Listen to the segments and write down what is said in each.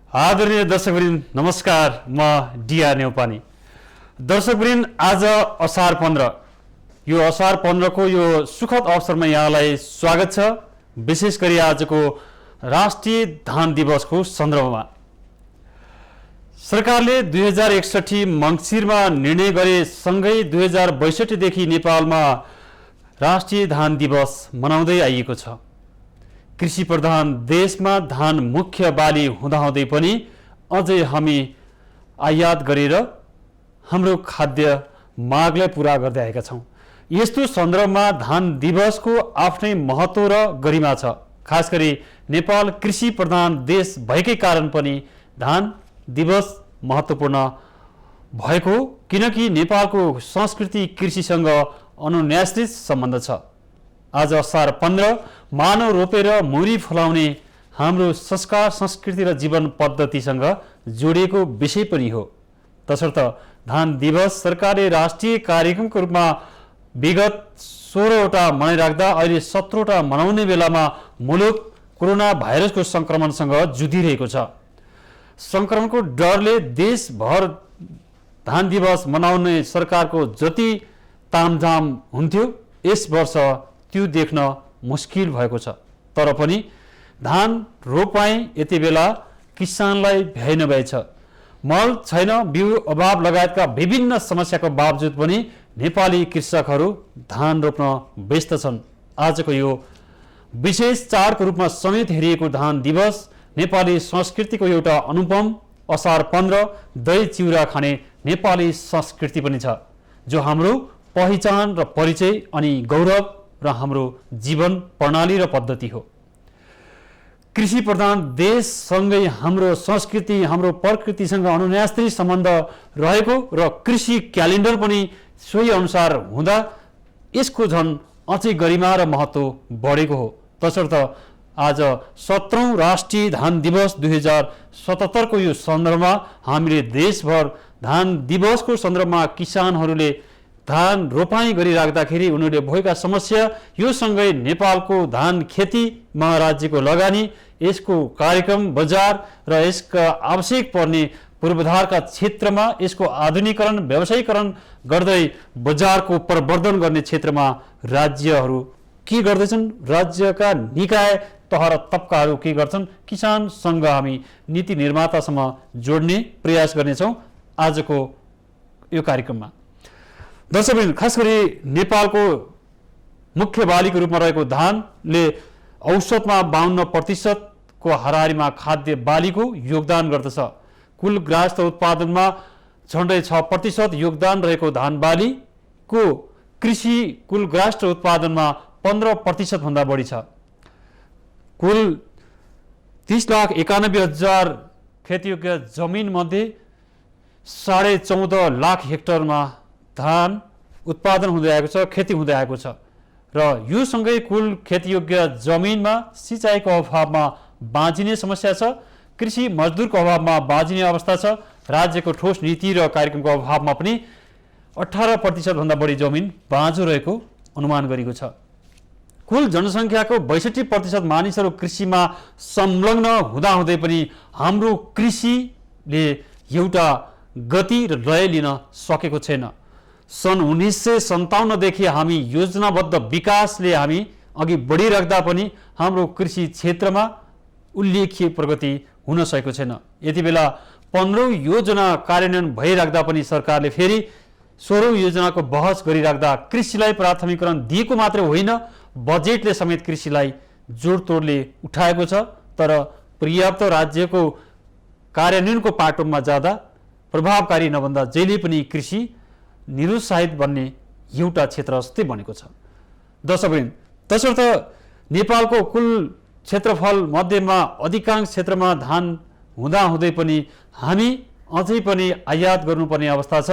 आदरणीय दर्शकवृन्द नमस्कार, म डिआर नेउपानी। दर्शकवृन्द, आज असार 15, यो असार 15 को यो सुखद अवसरमा यहाँलाई स्वागत छ। विशेष गरी आजको राष्ट्रिय धान दिवसको सन्दर्भमा सरकारले 2061 मङ्सिरमा निर्णय गरे सँगै 2062 देखि नेपालमा राष्ट्रिय धान दिवस मनाउँदै आइएको छ। कृषि प्रधान देशमा धान मुख्य बाली हुँदाहुँदै पनि अझै हामी आयात गरेर हाम्रो खाद्य मागलाई पूरा गर्दै आएका छौँ। यस्तो सन्दर्भमा धान दिवसको आफ्नै महत्त्व र गरिमा छ। खास गरी नेपाल कृषि प्रधान देश भएकै कारण पनि धान दिवस महत्त्वपूर्ण भएको, किनकि नेपालको संस्कृति कृषिसँग अनुन्यासित सम्बन्ध छ। आज असार 15 मानव रोपेर मुरी फलाउने हाम्रो संस्कार, संस्कृति र जीवन पद्धतिसँग जोडिएको विषय पनि हो। तसर्थ धान दिवस सरकारले राष्ट्रिय कार्यक्रमको रूपमा विगत 16वटा मनाइराख्दा अहिले 17वटा मनाउने बेलामा मुलुक कोरोना भाइरसको संक्रमणसँग जुधिरहेको छ। संक्रमणको डरले देशभर धान दिवस मनाउने सरकारको जति तामझाम हुन्थ्यो, यस वर्ष त्यो देख्न मुस्किल भएको छ। तर पनि धान रोपाई यति बेला किसानलाई भ्याइ नभएछ। मल छैन, बिउ अभाव लगायतका विभिन्न समस्याको बावजुद पनि नेपाली कृषकहरू धान रोप्न व्यस्त छन्। आजको यो विशेष चाडको रूपमा समेत हेरिएको धान दिवस नेपाली संस्कृतिको एउटा अनुपम असार 15 दही चिउरा खाने नेपाली संस्कृति पनि छ, जो हाम्रो पहिचान र परिचय अनि गौरव र हाम्रो जीवन प्रणाली र पद्धति हो। कृषि प्रधान देशसँगै हाम्रो संस्कृति, हाम्रो प्रकृतिसँग अनुन्यास्त्री सम्बन्ध रहेको र कृषि क्यालेन्डर पनि सोही अनुसार हुँदा यसको झन् अझै गरिमा र महत्त्व बढेको हो। तसर्थ आज 17औं राष्ट्रिय धान दिवस 2077 को यो सन्दर्भमा हामीले देशभर धान दिवसको सन्दर्भमा किसानहरूले धान रोपाई गरिराख्दाखेरि उनीहरूले भएका समस्या, यो सँगै नेपालको धान खेतीमा राज्यको लगानी, यसको कार्यक्रम, बजार र यसका आवश्यक पर्ने पूर्वाधारका क्षेत्रमा यसको आधुनिकीकरण, व्यवसायीकरण गर्दै बजारको प्रवर्धन गर्ने क्षेत्रमा राज्यहरू के गर्दैछन्, राज्यका निकाय तह र तबकाहरू के गर्छन्, किसानसँग हामी नीति निर्मातासम्म जोड्ने प्रयास गर्नेछौँ आजको यो कार्यक्रममा। दर्शकवृन्द, खास गरी नेपालको मुख्य बालीको रूपमा रहेको धानले औसतमा 52% को हाराहारीमा खाद्य बालीको योगदान गर्दछ। कुल ग्राहस्थ उत्पादनमा झन्डै 6% योगदान रहेको धान बालीको कृषि कुल ग्राहस्थ उत्पादनमा 15% भन्दा बढी छ। कुल 30,91,000 खेतीयोग्य जमिन मध्ये 14.5 लाख हेक्टरमा धान उत्पादन हुँदै आएको छ, खेती हुँदै आएको छ र यो सँगै कुल खेतीयोग्य जमिनमा सिँचाइको अभावमा बाँचिने समस्या छ, कृषि मजदुरको अभावमा बाँचिने अवस्था छ, राज्यको ठोस नीति र कार्यक्रमको अभावमा पनि 18% भन्दा बढी जमिन बाँझो रहेको अनुमान गरिएको छ। कुल जनसङ्ख्याको 62% मानिसहरू कृषिमा संलग्न हुँदाहुँदै पनि हाम्रो कृषिले एउटा गति र लय लिन सकेको छैन। सन् 1957 देखि हामी योजनाबद्ध विकासले हामी अघि बढिराख्दा पनि हाम्रो कृषि क्षेत्रमा उल्लेख्य प्रगति हुन सकेको छैन। यति बेला 15औं योजना कार्यान्वयन भइराख्दा पनि सरकारले फेरि 16औं योजनाको बहस गरिराख्दा कृषिलाई प्राथमिकरण दिएको मात्रै होइन, बजेटले समेत कृषिलाई जोडतोडले उठाएको छ। तर पर्याप्त राज्यको कार्यान्वयनको पाटोमा जाँदा प्रभावकारी नभन्दा जहिले पनि कृषि निरुत्साहित बन्ने एउटा क्षेत्र जस्तै बनेको छ। दर्शकवृन्द, तसर्थ नेपालको कुल क्षेत्रफल मध्येमा अधिकांश क्षेत्रमा धान हुँदाहुँदै पनि हामी अझै पनि आयात गर्नुपर्ने अवस्था छ।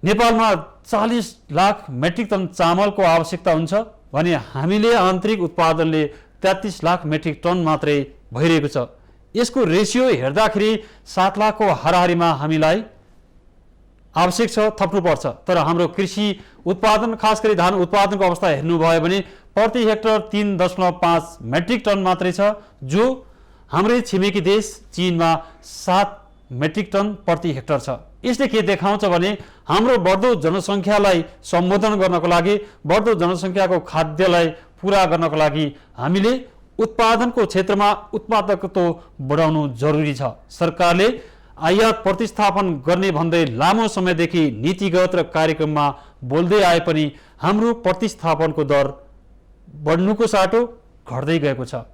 नेपालमा 40 लाख मेट्रिक टन चामलको आवश्यकता हुन्छ भने हामीले आन्तरिक उत्पादनले 33 लाख मेट्रिक टन मात्रै भइरहेको छ। यसको रेसियो हेर्दाखेरि 7 लाखको हाराहारीमा हामीलाई आवश्यक छ, थप्नुपर्छ। तर हाम्रो कृषि उत्पादन, खास गरी धान उत्पादनको अवस्था हेर्नुभयो भने प्रति हेक्टर 3.5 मेट्रिक टन मात्रै छ, जो हाम्रै छिमेकी देश चीनमा 7 मेट्रिक टन प्रति हेक्टर छ। यसले के देखाउँछ भने हाम्रो बढ्दो जनसङ्ख्यालाई सम्बोधन गर्नको लागि, बढ्दो जनसङ्ख्याको खाद्यलाई पूरा गर्नको लागि हामीले उत्पादनको क्षेत्रमा उत्पादकत्व बढाउनु जरुरी छ। सरकारले आयात प्रतिस्थापन गर्ने भन्दै लामो समयदेखि नीतिगत र कार्यक्रममा बोल्दै आए पनि हाम्रो प्रतिस्थापनको दर बढ्नुको साटो घट्दै गएको छ।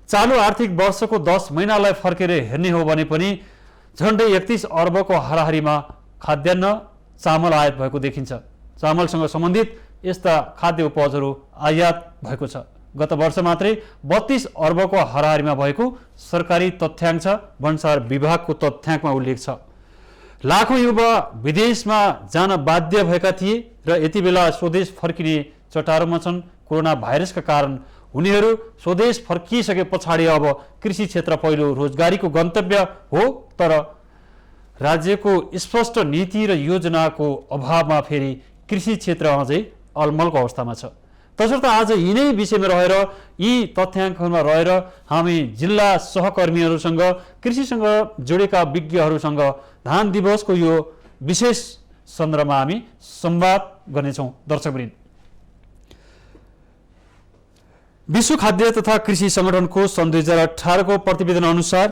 चालु आर्थिक वर्षको 10 महिनालाई फर्केर हेर्ने हो भने पनि झन्डै 31 अर्बको हाराहारीमा खाद्यान्न चामल आयात भएको देखिन्छ। चामलसँग सम्बन्धित यस्ता खाद्य उपजहरू आयात भएको छ। गत वर्ष मात्रै 32 अर्बको हाराहारीमा भएको सरकारी तथ्याङ्क भन्सार विभागको तथ्याङ्कमा उल्लेख छ। लाखौं युवा विदेशमा जान बाध्य भएका थिए र यति बेला स्वदेश फर्किने चटारोमा छन्। कोरोना भाइरसका कारण उनीहरू स्वदेश फर्किसके पछाडि अब कृषि क्षेत्र पहिलो रोजगारीको गन्तव्य हो, तर राज्यको स्पष्ट नीति र योजनाको अभावमा फेरि कृषि क्षेत्र अझै अलमलको अवस्थामा छ। तसर्थ आज यिनै विषयमा रहेर, यी तथ्याङ्कहरूमा रहेर हामी जिल्ला सहकर्मीहरूसँग, कृषिसँग जोडेका विज्ञहरूसँग धान दिवसको यो विशेष सन्दर्भमा हामी संवाद गर्नेछौँ। दर्शकवृन्द, विश्व खाद्य तथा कृषि संगठनको सन् 2018 को प्रतिवेदन अनुसार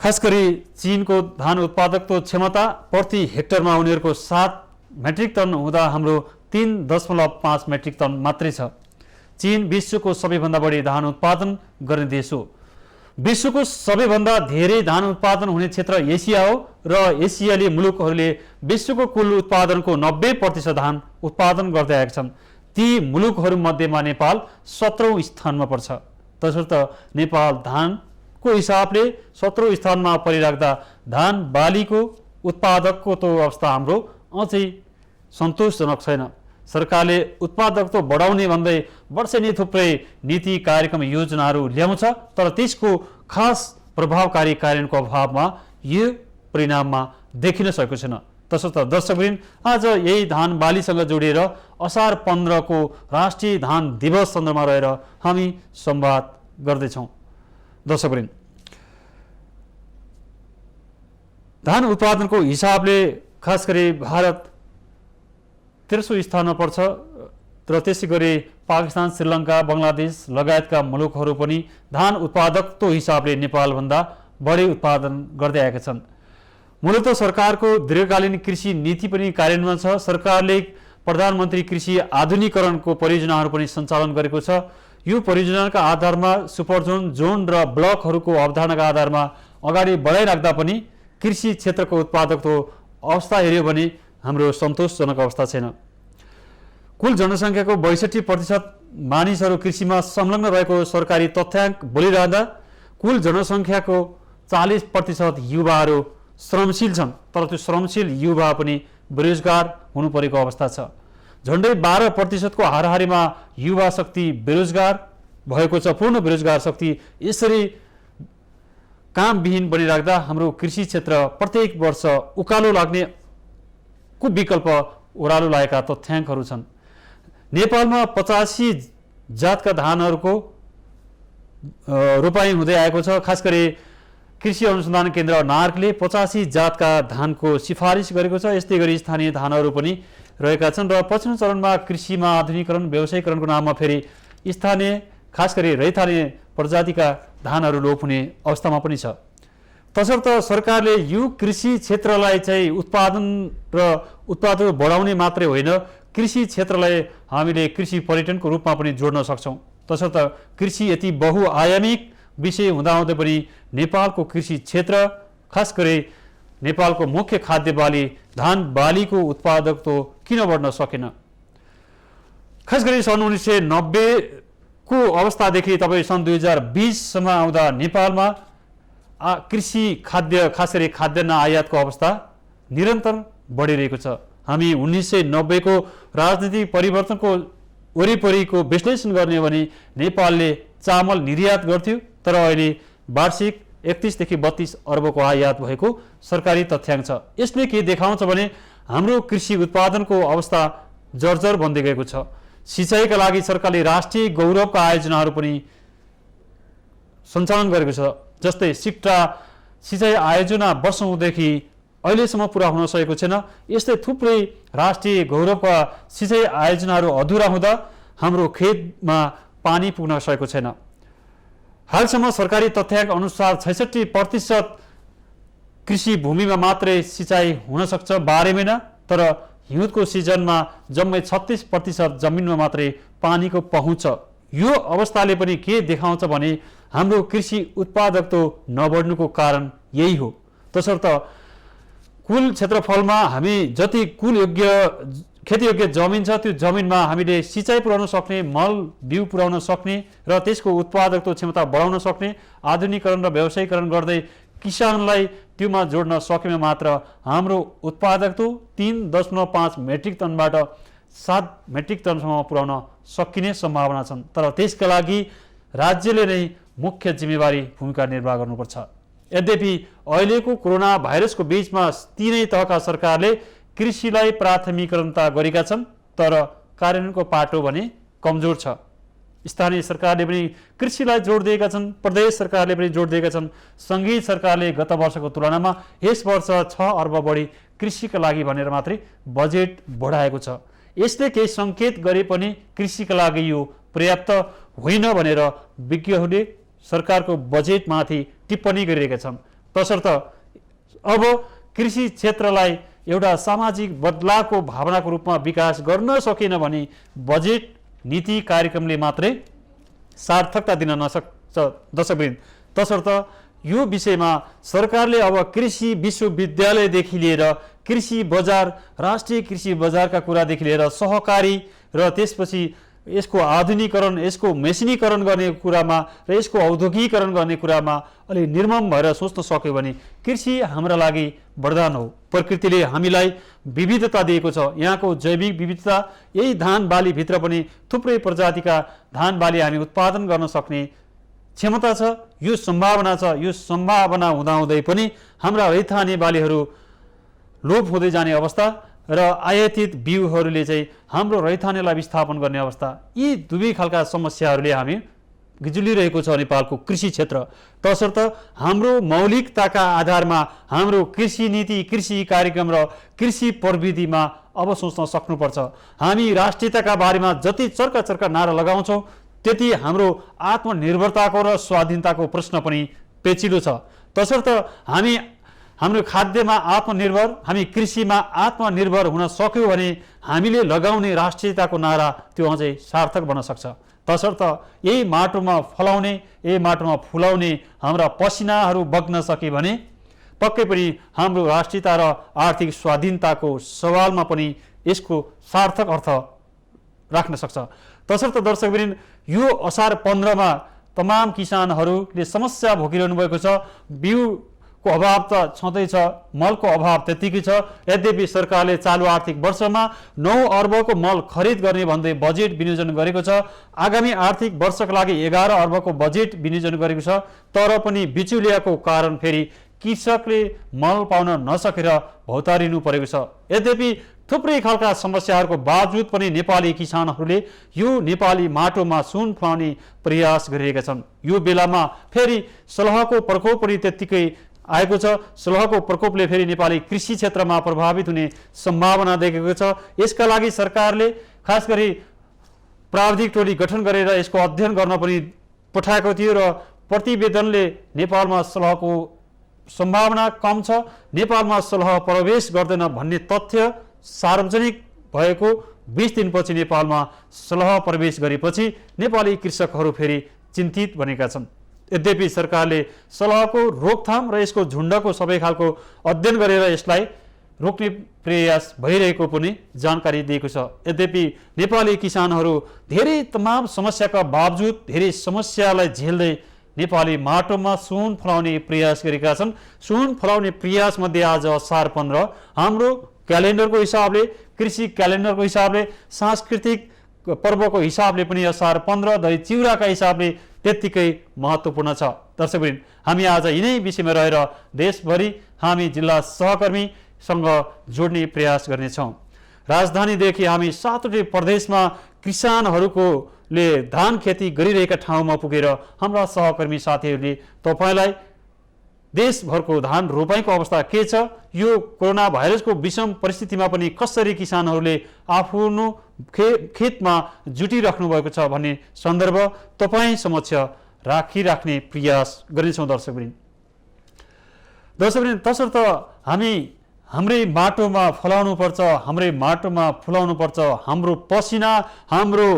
खास गरी चीनको धान उत्पादकत्व क्षमता प्रति हेक्टरमा उनीहरूको 7 मेट्रिक टन हुँदा हाम्रो 3.5 मेट्रिक टन मात्रै छ। चीन विश्वको सबैभन्दा बढी धान उत्पादन गर्ने देश हो। विश्वको सबैभन्दा धेरै धान उत्पादन हुने क्षेत्र एसिया हो र एसियाली मुलुकहरूले विश्वको कुल उत्पादनको 90% धान उत्पादन गर्दै आएका छन्। ती मुलुकहरूमध्येमा नेपाल 17औं स्थानमा पर्छ। तसर्थ नेपाल धानको हिसाबले 17औं स्थानमा परिराख्दा धान बालीको उत्पादकको तो अवस्था हाम्रो अझै सन्तोषजनक छैन। सरकारले उत्पादकत्व बढाउने भन्दै वर्षेनी थुप्रै नीति कार्यक्रम योजनाहरू ल्याउँछ, तर त्यसको खास प्रभावकारी कार्यान्वयनको अभावमा यो परिणाममा देखिन सकेको छैन। तसर्थ दर्शकवृन्द, आज यही धान बालीसँग जोडिएर असार 15 को राष्ट्रिय धान दिवस सन्दर्भमा रहेर हामी संवाद गर्दैछौँ। दर्शकवृन्द, धान उत्पादनको हिसाबले खास गरी भारत 13औं स्थानमा पर्छ र त्यसै गरी पाकिस्तान, श्रीलङ्का, बङ्गलादेश लगायतका मुलुकहरू पनि धान उत्पादकत्व हिसाबले नेपालभन्दा बढी उत्पादन गर्दै आएका छन्। मूलतः सरकारको दीर्घकालीन कृषि नीति पनि कार्यान्वयन छ। सरकारले प्रधानमन्त्री कृषि आधुनिकीकरणको परियोजनाहरू पनि सञ्चालन गरेको छ। यो परियोजनाका आधारमा सुपर जोन, जोन र ब्लकहरूको अवधारणाका आधारमा अगाडि बढाइराख्दा पनि कृषि क्षेत्रको उत्पादकत्व अवस्था हेऱ्यो भने हाम्रो सन्तोषजनक अवस्था छैन। कुल जनसङ्ख्याको 62% मानिसहरू कृषिमा संलग्न रहेको सरकारी तथ्याङ्क बोलिरहँदा कुल जनसङ्ख्याको 40% युवाहरू श्रमशील छन्, तर त्यो श्रमशील युवा पनि बेरोजगार हुनु परेको अवस्था छ। झन्डै 12% को हाराहारीमा युवा शक्ति बेरोजगार भएको छ। पूर्ण बेरोजगार शक्ति यसरी कामविहीन बनिराख्दा हाम्रो कृषि क्षेत्र प्रत्येक वर्ष उकालो लाग्ने को विकल्प ओह्रालो लागेका तथ्याङ्कहरू छन्। नेपालमा 85 जातका धानहरूको रोपाई हुँदै आएको छ। खास गरी कृषि अनुसन्धान केन्द्र नार्कले 85 जातका धानको सिफारिस गरेको छ। यस्तै गरी स्थानीय धानहरू पनि रहेका छन् र पछिल्लो चरणमा कृषिमा आधुनिकीकरण, व्यवसायीकरणको नाममा फेरि स्थानीय खास गरी रैथाने प्रजातिका धानहरू लोप हुने अवस्थामा पनि छ। तसर्थ सरकारले यो कृषि क्षेत्रलाई चाहिँ उत्पादन बढाउने मात्रै होइन, कृषि क्षेत्रलाई हामीले कृषि पर्यटनको रूपमा पनि जोड्न सक्छौँ। तसर्थ कृषि यति बहुआयामिक विषय हुँदाहुँदै पनि नेपालको कृषि क्षेत्र, खास गरी नेपालको मुख्य खाद्य बाली धान बालीको उत्पादकत्व किन बढ्न सकेन? खास गरी सन् 1990 को अवस्थादेखि तपाईँ सन् 2020 सम्म आउँदा नेपालमा कृषि खाद्य खास गरी खाद्यान्न आयातको अवस्था निरन्तर बढिरहेको छ। हामी 1990 को राजनीतिक परिवर्तनको वरिपरिको विश्लेषण गर्ने हो भने नेपालले चामल निर्यात गर्थ्यो, तर अहिले वार्षिक 31 देखि 32 अर्बको आयात भएको सरकारी तथ्याङ्क छ। यसले के देखाउँछ भने हाम्रो कृषि उत्पादनको अवस्था जर्जर बन्दै गएको छ। सिँचाइका लागि सरकारले राष्ट्रिय गौरवका आयोजनाहरू पनि सञ्चालन गरेको छ। जस्तै सिक्टा सिँचाइ आयोजना वर्षौँदेखि अहिलेसम्म पुरा हुन सकेको छैन। यस्तै थुप्रै राष्ट्रिय गौरवका सिँचाइ आयोजनाहरू अधुरा हुँदा हाम्रो खेतमा पानी पुग्न सकेको छैन। हालसम्म सरकारी तथ्याङ्क अनुसार 66% कृषि भूमिमा मात्रै सिँचाइ हुन सक्छ 12 महिना, तर हिउँदको सिजनमा जम्मै 36% जमिनमा मात्रै पानीको पहुँच छ। यो अवस्थाले पनि के देखाउँछ भने हाम्रो कृषि उत्पादकता नबढ्नुको कारण यही हो। तसर्थ कुल क्षेत्रफलमा हामी जति कुल खेतीयोग्य जमिन छ त्यो जमिनमा हामीले सिँचाइ पुर्याउन सक्ने, मल बिउ पुर्याउन सक्ने र त्यसको उत्पादकता क्षमता बढाउन सक्ने आधुनिकीकरण र व्यावसायीकरण गर्दै किसानलाई त्योमा जोड्न सकेमा मात्र हाम्रो उत्पादकता 3.5 मेट्रिक टनबाट 7 मेट्रिक टनसम्म पुर्याउन सकिने सम्भावना छन्। तर त्यसका लागि राज्यले नै मुख्य जिम्मेवारी भूमिका निर्वाह गर्नुपर्छ। यद्यपि अहिलेको कोरोना भाइरसको बीचमा तीनै तहका सरकारले कृषिलाई प्राथमिकता गरेका छन्, तर कार्यान्वयनको पाटो भने कमजोर छ। स्थानीय सरकारले पनि कृषिलाई जोड दिएका छन्, प्रदेश सरकारले पनि जोड दिएका छन्। सङ्घीय सरकारले गत वर्षको तुलनामा यस वर्ष 6 अर्ब बढी कृषिका लागि भनेर मात्रै बजेट बढाएको छ। यसले केही सङ्केत गरे पनि कृषिका लागि यो पर्याप्त होइन भनेर विज्ञहरूले सरकारको बजेटमाथि टिप्पणी गरिरहेका छन्। तसर्थ अब कृषि क्षेत्रलाई एउटा सामाजिक बदलावको भावनाको रूपमा विकास गर्न सकेन भने बजेट नीति कार्यक्रमले मात्रै सार्थकता दिन नसक्छ दर्शकवृन्द। तसर्थ यो विषयमा सरकारले अब कृषि विश्वविद्यालयदेखि लिएर कृषि बजार, राष्ट्रिय कृषि बजारका कुरादेखि लिएर सहकारी र त्यसपछि यसको आधुनिकीकरण, यसको मेसिनीकरण गर्ने कुरामा र यसको औद्योगिकीकरण गर्ने कुरामा अलि निर्मम भएर सोच्न सक्यो भने कृषि हाम्रा लागि वरदान हो। प्रकृतिले हामीलाई विविधता दिएको छ। यहाँको जैविक विविधता, यही धान बालीभित्र पनि थुप्रै प्रजातिका धान बाली हामी उत्पादन गर्न सक्ने क्षमता छ, यो सम्भावना छ। यो सम्भावना हुँदाहुँदै पनि हाम्रा रैथाने बालीहरू लोप हुँदै जाने अवस्था र आयातित बिउहरूले चाहिँ हाम्रो रैथानेलाई विस्थापन गर्ने अवस्था, यी दुवै खालका समस्याहरूले हामी गिजुलिरहेको छ नेपालको कृषि क्षेत्र। तसर्थ हाम्रो मौलिकताका आधारमा हाम्रो कृषि नीति, कृषि कार्यक्रम र कृषि प्रविधिमा अब सोच्न सक्नुपर्छ। हामी राष्ट्रियताका बारेमा जति चर्का नारा लगाउँछौँ त्यति हाम्रो आत्मनिर्भरताको र स्वाधीनताको प्रश्न पनि पेचिलो छ। तसर्थ हाम्रो खाद्यमा आत्मनिर्भर, हामी कृषिमा आत्मनिर्भर हुन सक्यो भने हामीले लगाउने राष्ट्रियताको नारा त्यो अझै सार्थक बन्न सक्छ। तसर्थ यही माटोमा फलाउने, यही माटोमा फुलाउने हाम्रा पसिनाहरू बग्न सके भने पक्कै पनि हाम्रो राष्ट्रियता र आर्थिक स्वाधीनताको सवालमा पनि यसको सार्थक अर्थ राख्न सक्छ। तसर्थ दर्शकवृन्द, यो असार 15 मा तमाम किसानहरूले समस्या भोगिरहनु भएको छ। बिउको अभाव त छँदैछ, मलको अभाव त्यतिकै छ। यद्यपि सरकारले चालु आर्थिक वर्षमा 9 अर्बको मल खरिद गर्ने भन्दै बजेट विनियोजन गरेको छ। आगामी आर्थिक वर्षका लागि 11 अर्बको बजेट विनियोजन गरेको छ। तर पनि बिचौलियाको कारण फेरि कृषकले मल पाउन नसकेर भौतारिनु परेको छ। यद्यपि थुप्रै खालका समस्याहरूको बावजुद पनि नेपाली किसानहरूले यो नेपाली माटोमा सुन फलाउने प्रयास गरिरहेका छन्। यो बेलामा फेरि सलहको प्रकोप पनि त्यत्तिकै आएको छ। सलहको प्रकोपले फेरि नेपाली कृषि क्षेत्रमा प्रभावित हुने सम्भावना देखेको छ। यसका लागि सरकारले खास गरी प्राविधिक टोली गठन गरेर यसको अध्ययन गर्न पनि पठाएको थियो र प्रतिवेदनले नेपालमा सलहको सम्भावना कम छ, नेपालमा सलह प्रवेश गर्दैन भन्ने तथ्य सार्वजनिक भएको 20 दिनपछि नेपालमा सलह प्रवेश गरेपछि नेपाली कृषकहरू फेरि चिन्तित बनेका छन्। यद्यपि सरकारले सलहको रोकथाम र यसको झुण्डको सबै खालको अध्ययन गरेर यसलाई रोक्ने प्रयास भइरहेको पनि जानकारी दिएको छ। यद्यपि नेपाली किसानहरू धेरै तमाम समस्याका बावजुद धेरै समस्यालाई झेल्दै नेपाली माटोमा सुन फलाउने प्रयास गरेका छन्। सुन फलाउने प्रयास मध्ये आज असार 15 हाम्रो क्यालेन्डरको हिसाबले, कृषि क्यालेन्डरको हिसाबले, सांस्कृतिक पर्वको हिसाबले पनि असार 15 दही चिउराका हिसाबले त्यत्तिकै महत्त्वपूर्ण छ। दर्शकवृन्द, हामी आज यिनै विषयमा रहेर देशभरि हामी जिल्ला सहकर्मीसँग जोड्ने प्रयास गर्नेछौँ। राजधानीदेखि हामी 7वटै प्रदेशमा किसानहरूको ले धान खेती गरिरहेका ठाउँमा पुगेर हाम्रा सहकर्मी साथीहरूले तपाईँलाई देशभरको धान रोपाईको अवस्था के छ, यो कोरोना भाइरसको विषम परिस्थितिमा पनि कसरी किसानहरूले आफ्नो खेतमा जुटिराख्नु भएको छ भन्ने सन्दर्भ तपाईँ समक्ष राखिराख्ने प्रयास गर्नेछौँ। दर्शकवृन्द, तसर्थ हामी हाम्रै माटोमा फलाउनुपर्छ, हाम्रै माटोमा फुलाउनुपर्छ, हाम्रो पसिना, हाम्रो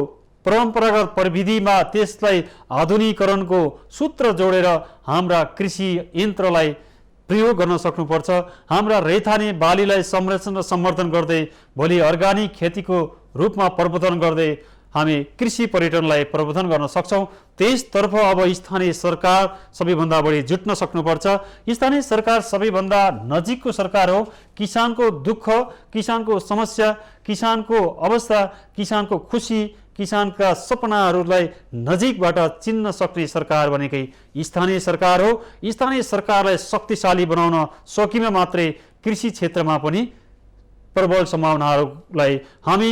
परम्परागत प्रविधिमा त्यसलाई आधुनिकीकरणको सूत्र जोडेर हाम्रा कृषि यन्त्रलाई प्रयोग गर्न सक्नुपर्छ। हाम्रा रैथाने बालीलाई संरक्षण र सम्वर्धन गर्दै भोलि अर्गानिक खेतीको रूपमा प्रवर्धन गर्दै हामी कृषि पर्यटनलाई प्रवर्धन गर्न सक्छौँ। त्यसतर्फ अब स्थानीय सरकार सबैभन्दा बढी जुट्न सक्नुपर्छ। स्थानीय सरकार सबैभन्दा नजिकको सरकार हो। किसानको दुःख, किसानको समस्या, किसानको अवस्था, किसानको खुसी, किसानका सपनाहरूलाई नजिकबाट चिन्न सक्ने सरकार भनेकै स्थानीय सरकार हो। स्थानीय सरकारलाई शक्तिशाली बनाउन सकिन मात्रै कृषि क्षेत्रमा पनि प्रबल सम्भावनाहरूलाई हामी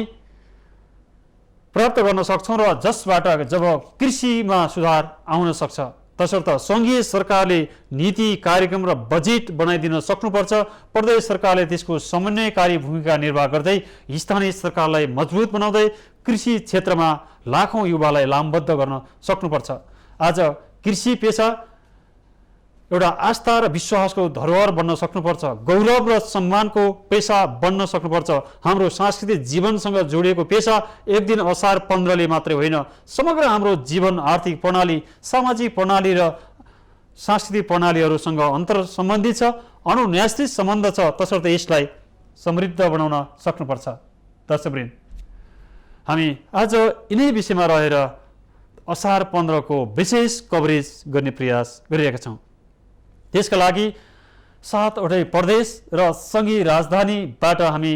प्राप्त गर्न सक्छौँ र जसबाट जब कृषिमा सुधार आउन सक्छ, तसर्थ सङ्घीय सरकारले नीति, कार्यक्रम र बजेट बनाइदिन सक्नुपर्छ। प्रदेश सरकारले त्यसको समन्वयकारी भूमिका निर्वाह गर्दै स्थानीय सरकारलाई मजबुत बनाउँदै कृषि क्षेत्रमा लाखौँ युवालाई लामबद्ध गर्न सक्नुपर्छ। आज कृषि पेसा एउटा आस्था र विश्वासको धरोहर बन्न सक्नुपर्छ, गौरव र सम्मानको पेसा बन्न सक्नुपर्छ। हाम्रो सांस्कृतिक जीवनसँग जोडिएको पेसा एक दिन असार 15ले मात्रै होइन, समग्र हाम्रो जीवन, आर्थिक प्रणाली, सामाजिक प्रणाली र सांस्कृतिक प्रणालीहरूसँग अन्तर सम्बन्धित छ, अनुन्यासित सम्बन्ध छ। तसर्थ यसलाई समृद्ध बनाउन सक्नुपर्छ। दर्शकवृन्द, हामी आज यिनै विषयमा रहेर असार 15 को विशेष कभरेज गर्ने प्रयास गरिरहेका छौँ। त्यसका लागि 7वटै प्रदेश र सङ्घीय राजधानीबाट हामी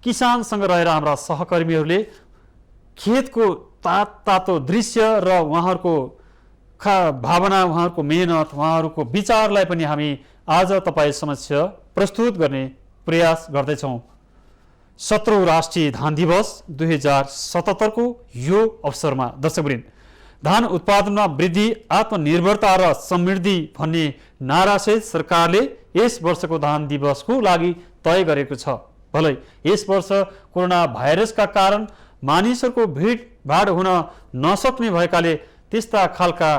किसानसँग रहेर हाम्रा सहकर्मीहरूले खेतको तातो दृश्य र उहाँहरूको भावना, उहाँहरूको मेहनत, उहाँहरूको विचारलाई पनि हामी आज तपाईँ समक्ष प्रस्तुत गर्ने प्रयास गर्दैछौँ। 17औं राष्ट्रिय धान दिवस 2077 को यो अवसरमा दर्शकवृन्द, धान उत्पादनमा वृद्धि, आत्मनिर्भरता र समृद्धि भन्ने नारासहित सरकारले यस वर्षको धान दिवसको लागि तय गरेको छ। भलै यस वर्ष कोरोना भाइरसका कारण मानिसहरूको भिडभाड हुन नसक्ने भएकाले त्यस्ता खालका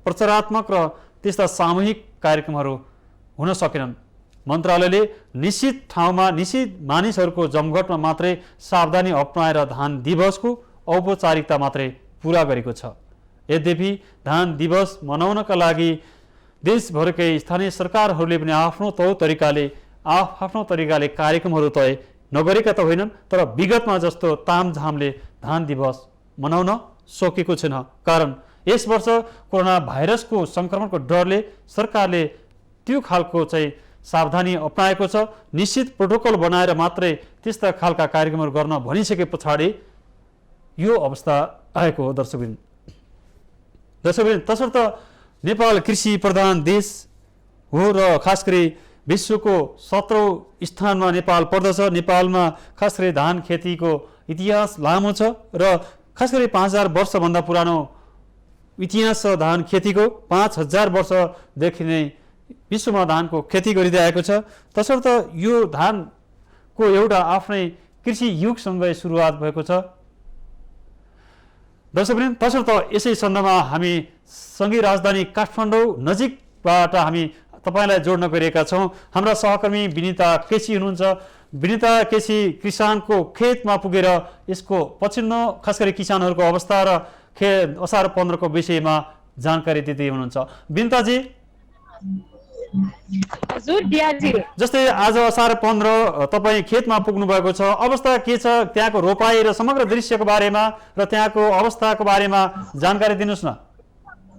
प्रचारात्मक र त्यस्ता सामूहिक कार्यक्रमहरू हुन सकेनन्। मन्त्रालयले निश्चित ठाउँमा निश्चित मानिसहरूको जमघटमा मात्रै सावधानी अपनाएर धान दिवसको औपचारिकता मात्रै पुरा गरेको छ। यद्यपि धान दिवस मनाउनका लागि देशभरकै स्थानीय सरकारहरूले पनि आफ्नो तरिकाले कार्यक्रमहरू तय नगरेका त होइनन्, तर विगतमा जस्तो तामझामले धान दिवस मनाउन सकेको छैन। कारण यस वर्ष कोरोना भाइरसको सङ्क्रमणको डरले सरकारले त्यो खालको चाहिँ सावधानी अपनाएको छ। निश्चित प्रोटोकल बनाएर मात्रै त्यस्ता खालका कार्यक्रमहरू गर्न भनिसके पछाडि यो अवस्था आएको हो। दर्शकवृन्द, तसर्थ नेपाल कृषि प्रधान देश हो र खास गरी विश्वको 17औं स्थानमा नेपाल पर्दछ। नेपालमा खास गरी धान खेतीको इतिहास लामो छ र खास गरी 5000 वर्षभन्दा पुरानो इतिहास छ धान खेतीको। 5000 वर्षदेखि नै विश्वमा धानको खेती गरिरहेको छ। तसर्थ यो धानको एउटा आफ्नै कृषि युगसँगै सुरुवात भएको छ। दर्शकवृन्द, तसर्थ यसै सन्दर्भमा हामी सङ्घीय राजधानी काठमाडौँ नजिकबाट हामी तपाईँलाई जोड्न गइरहेका छौँ। हाम्रा सहकर्मी विनिता केसी हुनुहुन्छ। विनिता केसी किसानको खेतमा पुगेर यसको पछिल्लो खास गरी किसानहरूको अवस्था र असार 15 को विषयमा जानकारी दिँदै हुनुहुन्छ। विनिताजी, हजुर दियाजी, जस्तै आज असार 15 तपाईँ खेतमा पुग्नु भएको छ, अवस्था के छ त्यहाँको रोपाई र समग्र दृश्यको बारेमा र त्यहाँको अवस्थाको बारेमा जानकारी दिनुहोस् न।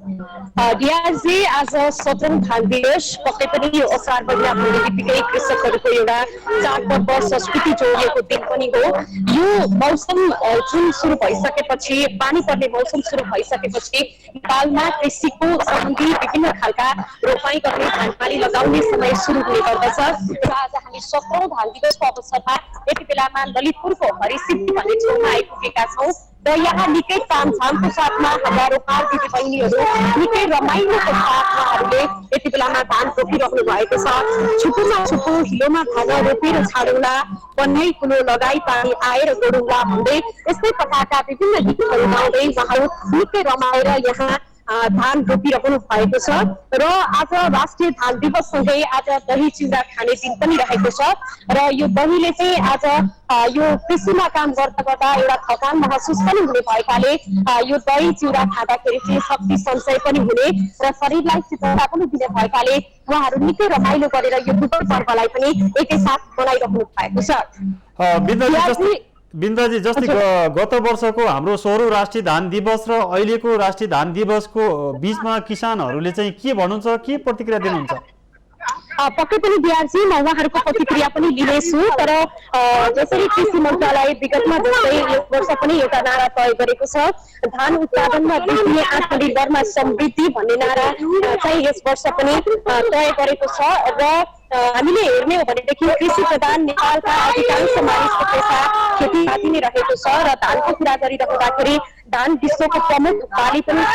दियाजी, आज 17औं धान दिवस, पक्कै पनि यो असार महिना भन्ने बित्तिकै कृषकहरूको एउटा चाडपर्व संस्कृति जोडिएको दिन पनि हो। यो मौसम जुन सुरु भइसकेपछि, पानी पर्ने मौसम सुरु भइसकेपछि नेपालमा कृषिको सम्बन्धी विभिन्न खालका रोपाई गर्ने, धान पानी लगाउने समय सुरु हुने गर्दछ। र आज हामी 17औं धान दिवसको अवसरमा यति बेलामा ललितपुरको हरिसिद्धि भन्ने ठाउँमा आइपुगेका छौँ। र यहाँ निकै तामझामको साथमा हजारौँ दिदीबहिनीहरू निकै रमाइलोको साथमा उहाँहरूले यति बेलामा धान रोपिराख्नु भएको छ। छुपुमा छुपु हिलोमा धान रोपेर छाडौँला बन्नै कुलो लगाई पानी आएर गोडौँला भन्दै यस्तै प्रकारका विभिन्न गीतहरू गाउँदै उहाँहरू निकै रमाएर यहाँ धान रोपिरहनु भएको छ। र आज राष्ट्रिय धान दिवस सँगै आज दही चिउरा खाने दिन पनि रहेको छ र यो दहीले चाहिँ आज यो कृषिमा काम गर्दा गर्दा एउटा थकान महसुस पनि हुने भएकाले यो दही चिउरा खाँदाखेरि चाहिँ शक्ति सञ्चय पनि हुने र शरीरलाई शीतलता पनि दिने भएकाले उहाँहरू निकै रमाइलो गरेर यो दुवै पर्वलाई पनि एकैसाथ मनाइरहनु भएको छ। बिन्दाजी, जस्तै गत वर्षको हाम्रो 16औं राष्ट्रिय धान दिवस र अहिलेको राष्ट्रिय धान दिवसको बीचमा किसानहरूले चाहिँ के भन्नुहुन्छ, के प्रतिक्रिया दिनुहुन्छ? पक्कै पनि बिहारजी म उहाँहरूको प्रतिक्रिया पनि लिनेछु। तर जसरी कृषि मन्त्रालय विगतमा जस्तै यस वर्ष पनि एउटा नारा तय गरेको छ, धान उत्पादनमा वृद्धि आत्मनिर्भरमा समृद्धि भन्ने नारा चाहिँ यस वर्ष पनि तय गरेको छ। र हामीले हेर्ने हो भनेदेखि कृषि प्रधान नेपालका अधिकांश मानिसको पेसा खेतीपाती नै रहेको छ र धानको कुरा गरिरहँदाखेरि धान विश्वको प्रमुख बाली पनि छ।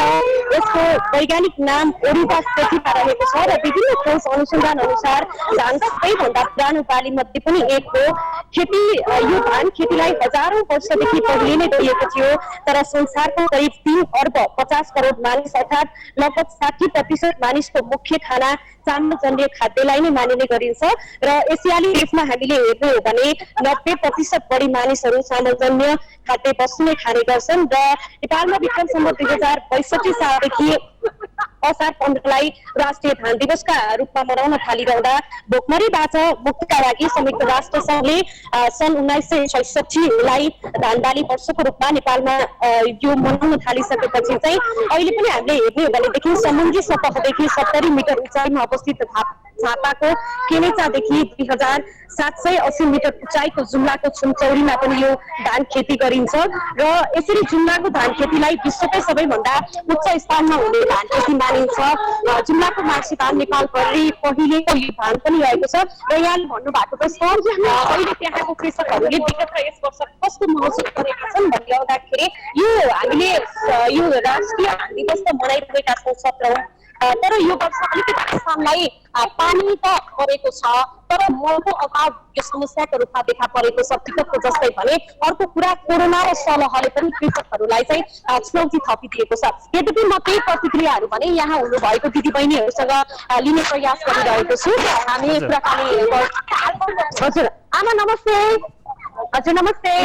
यसको वैज्ञानिक नाम ओरिबा सेटिभा रहेको छ र विभिन्न खोज अनुसन्धान अनुसार धान सबैभन्दा पुरानो बाली मध्ये पनि एक हो। यो धान खेतीलाई हजारौं वर्षदेखि पहिले नै गरिएको थियो, तर संसारको करिब 3 अर्ब 50 करोड मानिस अर्थात् लगभग 60% मानिसको मुख्य खाना चामलजन्य खाद्यलाई नै मानिने गरिन्छ। र एसियाली देशमा हामीले हेर्ने हो भने 90% बढी मानिसहरू चामलजन्य खाद्य वस्तु नै खाने गर्छन्। र नेपालमा विक्रम सम्वत 2062 सालदेखि असार 15लाई राष्ट्रिय धान दिवसका रूपमा मनाउन थालिरहँदा भोकमरीबाट मुक्तिका लागि संयुक्त राष्ट्र संघले सन् 1966लाई धान बाली वर्षको रूपमा नेपालमा यो मनाउन थालिसकेपछि चाहिँ अहिले पनि हामीले हेर्ने हो भनेदेखि समुद्री सतहदेखि 70 मिटर उचाइमा अवस्थित झापाको केनेचादेखि 2780 मिटर उचाइको जुम्लाको छुमचौरीमा पनि यो धान खेती गरिन्छ। र यसरी जुम्लाको धान खेतीलाई विश्वकै सबैभन्दा उच्च स्थानमा हुने धान खेती मानिन्छ। जुम्लाको मार्सी धान नेपालभरि पहिलेको यो धान पनि रहेको छ। र यहाँले भन्नुभएको प्रश्न अहिले त्यहाँको कृषकहरूले विगत र यस वर्ष कस्तो महसुस गरेका छन् भन्ने आउँदाखेरि यो हामीले यो राष्ट्रिय धान दिवस त मनाइरहेका छौँ 17औं, तर यो वर्ष अलिकति किसानलाई पानी त परेको छ तर मलको अभाव यो समस्याको रूपमा देखा परेको छ विगतको जस्तै भने। अर्को कुरा कोरोना र सलहले पनि कृषकहरूलाई चाहिँ चुनौती थपिदिएको छ। यद्यपि म केही प्रतिक्रियाहरू भने यहाँ हुनुभएको दिदीबहिनीहरूसँग लिने प्रयास गरिरहेको छु। हामी कुराकानी हजुर आमा नमस्ते। हजुर नमस्ते।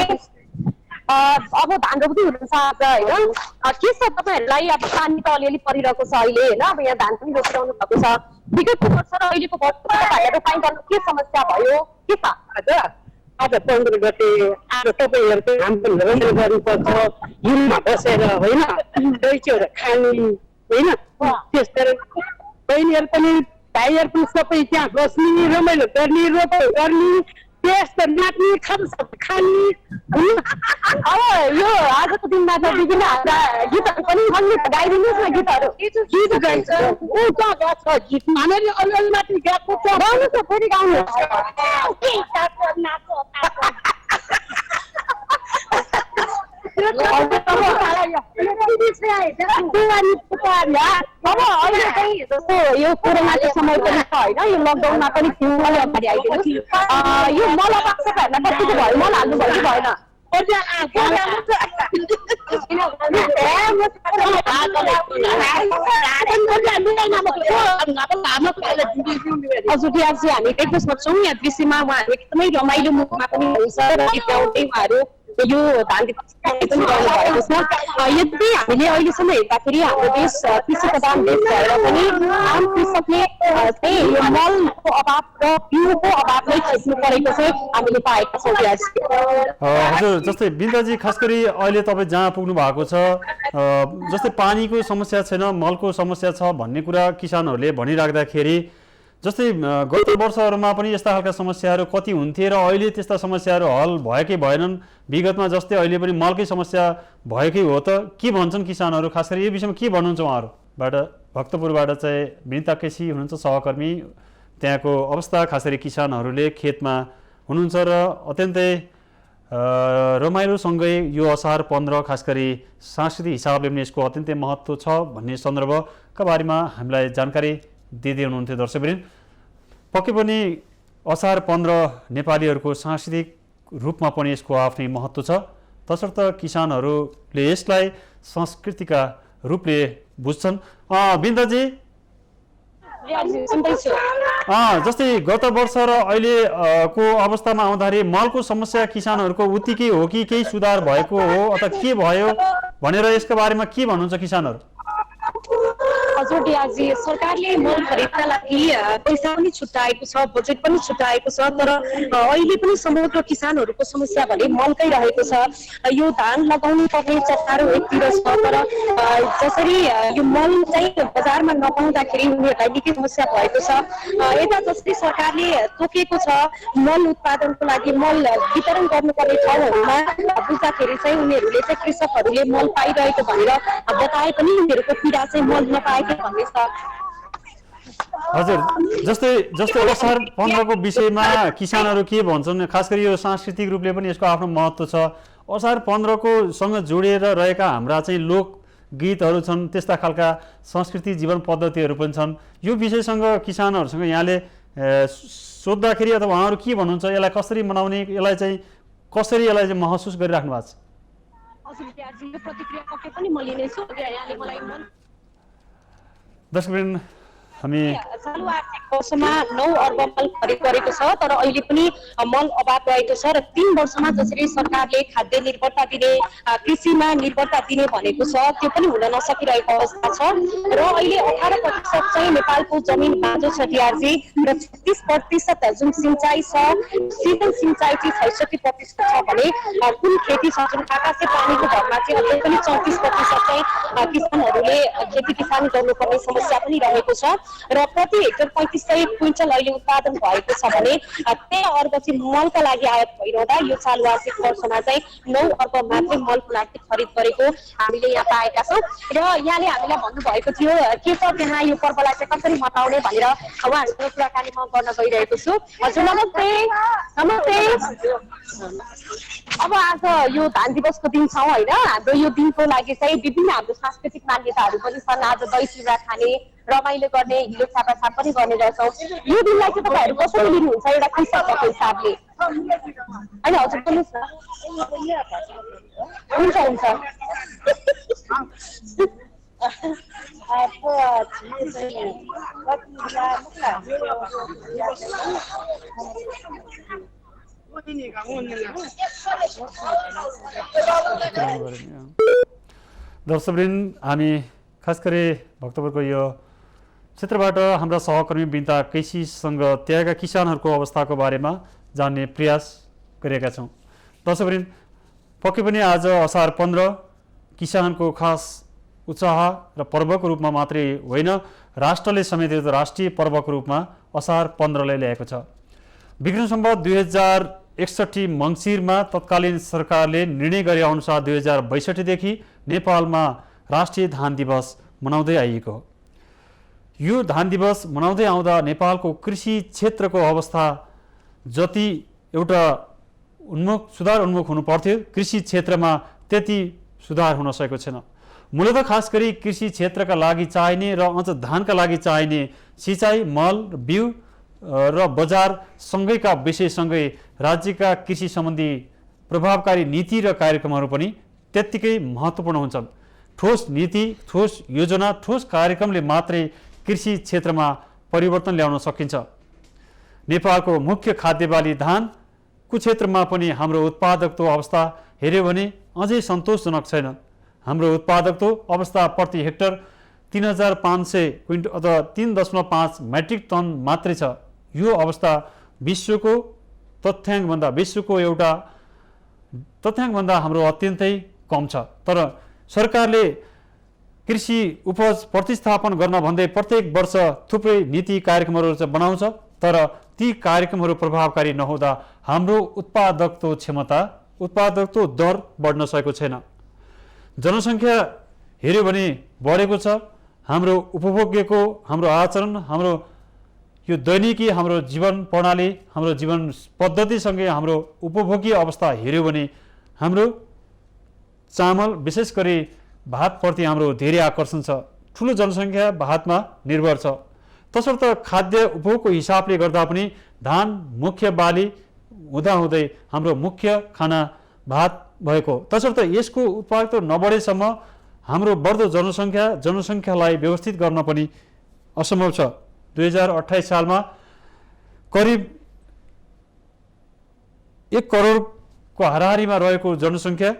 अब धान रोप्दै हुनुहुन्छ आज होइन, के छ तपाईँहरूलाई? अब पानी त अलिअलि परिरहेको छ अहिले होइन, अब यहाँ धान पनि रोपिरहनु भएको छ। विगतको वर्ष र अहिलेको वर्षमा तपाईँहरूले रोपाइ गर्नु के समस्या भयो, के छ? आज 15 गते आज तपाईँहरूको काम पनि रमाइलो गर्नुपर्छ, हिलमा बसेर होइन, दही चिउरा खाने होइन, त्यस कारण बहिनीहरू पनि भाइहरू पनि सबै त्यहाँ बस्ने रमाइलो गर्ने रोपाइ गर्ने त्यस्तो नाच्ने खाने। अब यो आजको दिनमा त विभिन्न हाम्रा गीतहरू पनि गाइदिनुहोस् न। गीतहरू गीत गाइन्छ ऊ कहाँ छ गीत मानेर अलिअलि माथि गएको छ गाउनु त फेरि गाउनु। अब अहिले चाहिँ जस्तो यो कोरोनाको समय पनि छ होइन, यो लकडाउनमा पनि थियो, मलाई अगाडि आइदिनुहोस्। यो मल तपाईँहरूलाई कतिको भयो, मल हाल्नु भयो कि भएन? हजुर डिआरजी हामी देख्न सक्छौँ यहाँ दृश्यमा उहाँहरू एकदमै रमाइलो मुखमा पनि हुन्छ र गाउँदै उहाँहरू यो धान दिवस पनि गर्नु भएको छ। यदि हामीले अहिलेसम्म हेर्दाखेरि हाम्रो देश कृषि प्रधान देश भएर पनि आम कृषकले चाहिँ यो मलको अभाव र बिउको अभावमै खेप्नु परेको चाहिँ हामीले पाएका छौँ। हजुर जस्तै बिन्दाजी खास गरी अहिले तपाईँ जहाँ पुग्नु भएको छ जस्तै पानीको समस्या छैन, मलको समस्या छ भन्ने कुरा किसानहरूले भनिराख्दाखेरि जस्तै गत वर्षहरूमा पनि यस्ता खालका समस्याहरू कति हुन्थे र अहिले त्यस्ता समस्याहरू हल भएकै भएनन्, विगतमा जस्तै अहिले पनि मलकै समस्या भएकै हो त के भन्छन् किसानहरू? खास गरी यो विषयमा के भन्नुहुन्छ उहाँहरूबाट? भक्तपुरबाट चाहिँ विनिता केसी हुनुहुन्छ सहकर्मी, त्यहाँको अवस्था खास गरी किसानहरूले खेतमा हुनुहुन्छ र अत्यन्तै रमाइलोसँगै यो असार 15 खास गरी सांस्कृतिक हिसाबले पनि यसको अत्यन्तै महत्त्व छ भन्ने सन्दर्भका बारेमा हामीलाई जानकारी दिँदै हुनुहुन्थ्यो दर्शकवृन्द। पक्कै पनि असार 15 नेपालीहरूको सांस्कृतिक रूपमा पनि यसको आफ्नै महत्त्व छ, तसर्थ किसानहरूले यसलाई संस्कृतिका रूपले बुझ्छन्। बिन्दाजी, जस्तै गत वर्ष र अहिलेको अवस्थामा आउँदाखेरि मलको समस्या किसानहरूको उत्तिकै हो कि केही सुधार भएको हो अथवा के भयो भनेर यसका बारेमा के भन्नुहुन्छ किसानहरू? हजुर डियाजी, सरकारले मल खरिदका लागि पैसा पनि छुट्याएको छ, बजेट पनि छुट्याएको छ, तर अहिले पनि समग्र किसानहरूको समस्या भने मलकै रहेको छ। यो धान लगाउनु पर्ने चक्कारो एकतिर छ, तर जसरी यो मल चाहिँ बजारमा नपाउँदाखेरि उनीहरूलाई निकै समस्या भएको छ। यता जस्तै सरकारले तोकेको छ मल उत्पादनको लागि मल वितरण गर्नुपर्ने ठाउँहरूमा बुझ्दाखेरि चाहिँ उनीहरूले चाहिँ कृषकहरूले मल पाइरहेको भनेर बताए पनि उनीहरूको पीडा चाहिँ मल नपाएको भन्ने छ। हजुर, जस्तै असार 15 को विषयमा किसानहरू के भन्छन्, खास गरी यो सांस्कृतिक रूपले पनि यसको आफ्नो महत्त्व छ। असार 15 को सँग जोडिएर रहेका हाम्रा चाहिँ लोकगीतहरू छन्, त्यस्ता खालका संस्कृति जीवन पद्धतिहरू पनि छन्। यो विषयसँग किसानहरूसँग यहाँले सोद्धाखेरि अथवा उहाँहरू के भन्नुहुन्छ, यसलाई कसरी मनाउने, यसलाई चाहिँ कसरी यसलाई चाहिँ महसुस गरिराख्नु भएको छ? हजुर त्यहाँजी यो प्रतिक्रिया पक्कै पनि म लिनेछु। यहाँले मलाई दर्शकवृन्द, हामी चालु आर्थिक वर्षमा 9 अर्ब मल खरिद गरेको छ, तर अहिले पनि मल अभाव रहेको छ र 3 वर्षमा जसरी सरकारले खाद्य निर्भरता दिने, कृषिमा निर्भरता दिने भनेको छ, त्यो पनि हुन नसकिरहेको अवस्था छ। र अहिले 18% चाहिँ नेपालको जमिन बाँझो छ डिआरजी, र 36% जुन सिंचाइ छ, सिजन सिंचाइ चाहिँ 66% छ भने कुन खेती छ जुन आकाशे पानीको भरमा चाहिँ अझै पनि 34% चाहिँ किसानहरूले खेती किसान गर्नुपर्ने समस्या पनि रहेको छ। र प्रति हेक्टर 3500 क्विन्टल अहिले उत्पादन भएको छ भने 13 अर्ब चाहिँ मलका लागि आयात भइरहँदा यो चालु आर्थिक वर्षमा चाहिँ 9 अर्ब मात्रै मलको लागि खरिद गरेको हामीले यहाँ पाएका छौँ। र यहाँले हामीलाई भन्नुभएको थियो के छ त्यहाँ यो पर्वलाई चाहिँ कसरी मनाउने भनेर उहाँहरूको कुराकानी म गर्न गइरहेको छु। हजुर नमस्ते। नमस्ते। अब आज यो धान दिवसको दिन छ होइन, हाम्रो यो दिनको लागि चाहिँ विभिन्न हाम्रो सांस्कृतिक मान्यताहरू पनि छन्। आज दही चिउरा खाने, रमाइलो गर्ने, हिलो छापाछाप पनि गर्ने गर्छौँ। यो दिनलाई चाहिँ तपाईँहरू कसरी लिनुहुन्छ एउटा कृषकको हिसाबले? होइन हजुर बोल्नुहोस् न। हुन्छ हुन्छ। दर्शकवृन्द, हामी खास गरी भक्तपुरको यो क्षेत्रबाट हाम्रा सहकर्मी बिन्ता केसीसँग त्यहाँका किसानहरूको अवस्थाको बारेमा जान्ने प्रयास गरेका छौँ। दर्शकवृन्द, पक्कै पनि आज असार 15 किसानको खास उत्साह र पर्वको रूपमा मात्रै होइन, राष्ट्रले समेत राष्ट्रिय पर्वको रूपमा असार 15ले ल्याएको छ। विक्रम सम्वत 2061 मङ्सिरमा तत्कालीन सरकारले निर्णय गरे अनुसार 2062 देखि नेपालमा राष्ट्रिय धान दिवस मनाउँदै आइएको हो। यो धान दिवस मनाउँदै आउँदा नेपालको कृषि क्षेत्रको अवस्था जति एउटा सुधार उन्मुख हुनु पर्थ्यो, कृषि क्षेत्रमा त्यति सुधार हुन सकेको छैन। मूलतः खास गरी कृषि क्षेत्रका लागि चाहिने र अझ धानका लागि चाहिने सिँचाइ, मल, बिउ र बजार सँगैका विषयसँगै राज्यका कृषि सम्बन्धी प्रभावकारी नीति र कार्यक्रमहरू पनि त्यत्तिकै महत्त्वपूर्ण हुन्छन्। ठोस नीति, ठोस योजना, ठोस कार्यक्रमले मात्रै कृषि क्षेत्रमा परिवर्तन ल्याउन सकिन्छ। नेपालको मुख्य खाद्य बाली धानको क्षेत्रमा पनि हाम्रो उत्पादकत्व अवस्था हेऱ्यो भने अझै सन्तोषजनक छैन। हाम्रो उत्पादकत्व अवस्था प्रति हेक्टर 3500 क्विन्टल अथवा 3.5 मेट्रिक टन मात्रै छ। यो अवस्था विश्वको तथ्याङ्कभन्दा हाम्रो अत्यन्तै कम छ। तर सरकारले कृषि उपज प्रतिस्थापन गर्न भन्दै प्रत्येक वर्ष थुप्रै नीति कार्यक्रमहरू चाहिँ बनाउँछ, तर ती कार्यक्रमहरू प्रभावकारी नहुँदा हाम्रो उत्पादकत्व दर बढ्न सकेको छैन। जनसङ्ख्या हेऱ्यो भने बढेको छ, हाम्रो उपभोग्यको, हाम्रो आचरण, हाम्रो यो दैनिकी हाम्रो जीवन प्रणाली, हाम्रो जीवन पद्धतिसँगै हाम्रो उपभोग्य अवस्था हेऱ्यो भने हाम्रो चामल विशेष गरी भातप्रति हाम्रो धेरै आकर्षण छ। ठुलो जनसङ्ख्या भातमा निर्भर छ। तसर्थ खाद्य उपभोगको हिसाबले गर्दा पनि धान मुख्य बाली हुँदाहुँदै हाम्रो मुख्य खाना भात भएको, तसर्थ यसको उत्पादकता नबढेसम्म हाम्रो बढ्दो जनसङ्ख्यालाई व्यवस्थित गर्न पनि असम्भव छ। 2028 सालमा करिब 1 करोडको हाराहारीमा रहेको जनसङ्ख्या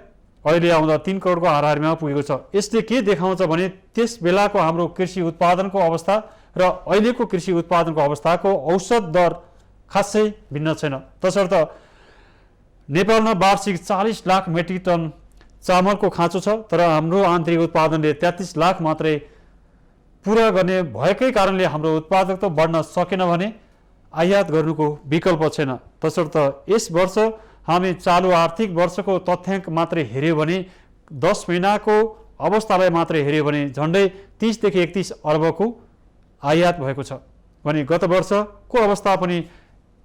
अहिले आउँदा 3 करोडको हाराहारीमा पुगेको छ। यसले के देखाउँछ भने त्यस बेलाको हाम्रो कृषि उत्पादनको अवस्था र अहिलेको कृषि उत्पादनको अवस्थाको औसत दर खासै भिन्न छैन। तसर्थ नेपालमा वार्षिक 40 लाख मेट्रिक टन चामलको खाँचो छ, तर हाम्रो आन्तरिक उत्पादनले 33 लाख मात्रै पुरा गर्ने भएकै कारणले हाम्रो उत्पादकता बढ्न सकेन भने आयात गर्नुको विकल्प छैन। तसर्थ यस वर्ष हामी चालु आर्थिक वर्षको तथ्याङ्क मात्रै हेऱ्यो भने 10 महिनाको अवस्थालाई मात्रै हेऱ्यो भने झन्डै 30 देखि 31 अर्बको आयात भएको छ भने गत वर्षको अवस्था पनि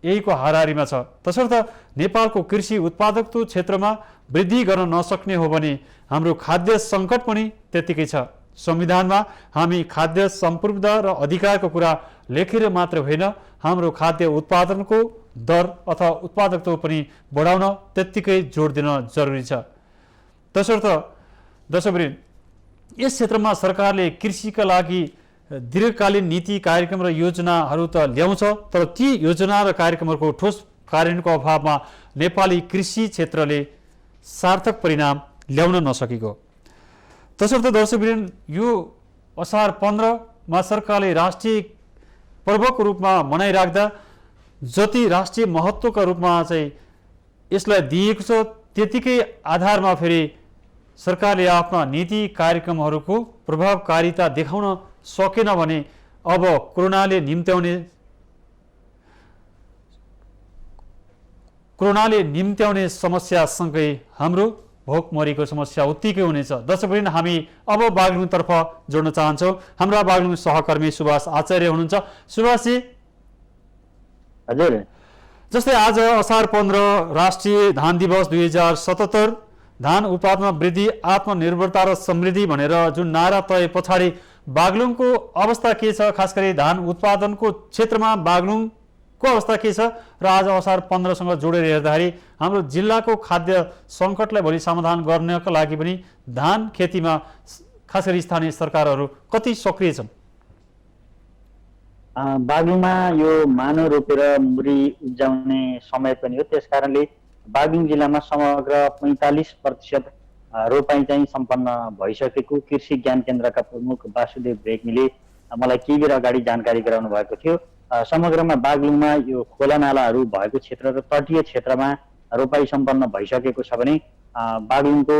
यहीको हाराहारीमा छ। तसर्थ नेपालको कृषि उत्पादकता क्षेत्रमा वृद्धि गर्न नसक्ने हो भने हाम्रो खाद्य सङ्कट पनि त्यतिकै छ। संविधानमा हामी खाद्य सम्पूर्णता र अधिकारको कुरा लेखेर मात्र होइन, हाम्रो खाद्य उत्पादनको दर अथवा उत्पादकता पनि बढाउन त्यत्तिकै जोड दिन जरुरी छ। तसर्थ दर्शकवृन्द, यस क्षेत्रमा सरकारले कृषिका लागि दीर्घकालीन नीति कार्यक्रम र योजनाहरू त ल्याउँछ, तर ती योजना र कार्यक्रमहरूको ठोस कार्यान्वयनको अभावमा नेपाली कृषि क्षेत्रले सार्थक परिणाम ल्याउन नसकेको। तसर्थ दर्शकवृन्द, यो असार 15मा सरकारले राष्ट्रिय पर्वको रूपमा मनाइराख्दा जति राष्ट्रिय महत्त्वका रूपमा चाहिँ यसलाई दिएको छ त्यतिकै आधारमा फेरि सरकारले आफ्ना नीति कार्यक्रमहरूको प्रभावकारिता देखाउन सकेन भने अब कोरोनाले निम्त्याउने समस्यासँगै हाम्रो भोकमरीको समस्या उत्तिकै हुनेछ। दर्शकवृन्द, हामी अब बागलुङतर्फ जोड्न चाहन्छौँ। हाम्रा बागलुङ सहकर्मी सुभाष आचार्य हुनुहुन्छ। सुभाषजी, हजुर, जस्तै आज असार 15 राष्ट्रिय धान दिवस 2077, धान उत्पादनमा वृद्धि, आत्मनिर्भरता र समृद्धि भनेर जुन नारा तय पछाडि बागलुङको अवस्था के छ, खास गरी धान उत्पादनको क्षेत्रमा बागलुङको अवस्था के छ र आज असार 15सँग जोडेर हेर्दाखेरि हाम्रो जिल्लाको खाद्य सङ्कटलाई भोलि समाधान गर्नका लागि पनि धान खेतीमा खास गरी स्थानीय सरकारहरू कति सक्रिय छन्? बागलुङमा यो मानव रोपेर मुरी उब्जाउने समय पनि हो। त्यस कारणले बागलुङ जिल्लामा समग्र 45% रोपाइँ चाहिँ सम्पन्न भइसकेको कृषि ज्ञान केन्द्रका प्रमुख वासुदेव रेग्मीले मलाई केही बेर अगाडि जानकारी गराउनु भएको थियो। समग्रमा बागलुङमा यो खोला नालाहरू भएको क्षेत्र र तटीय क्षेत्रमा रोपाइँ सम्पन्न भइसकेको छ भने बागलुङको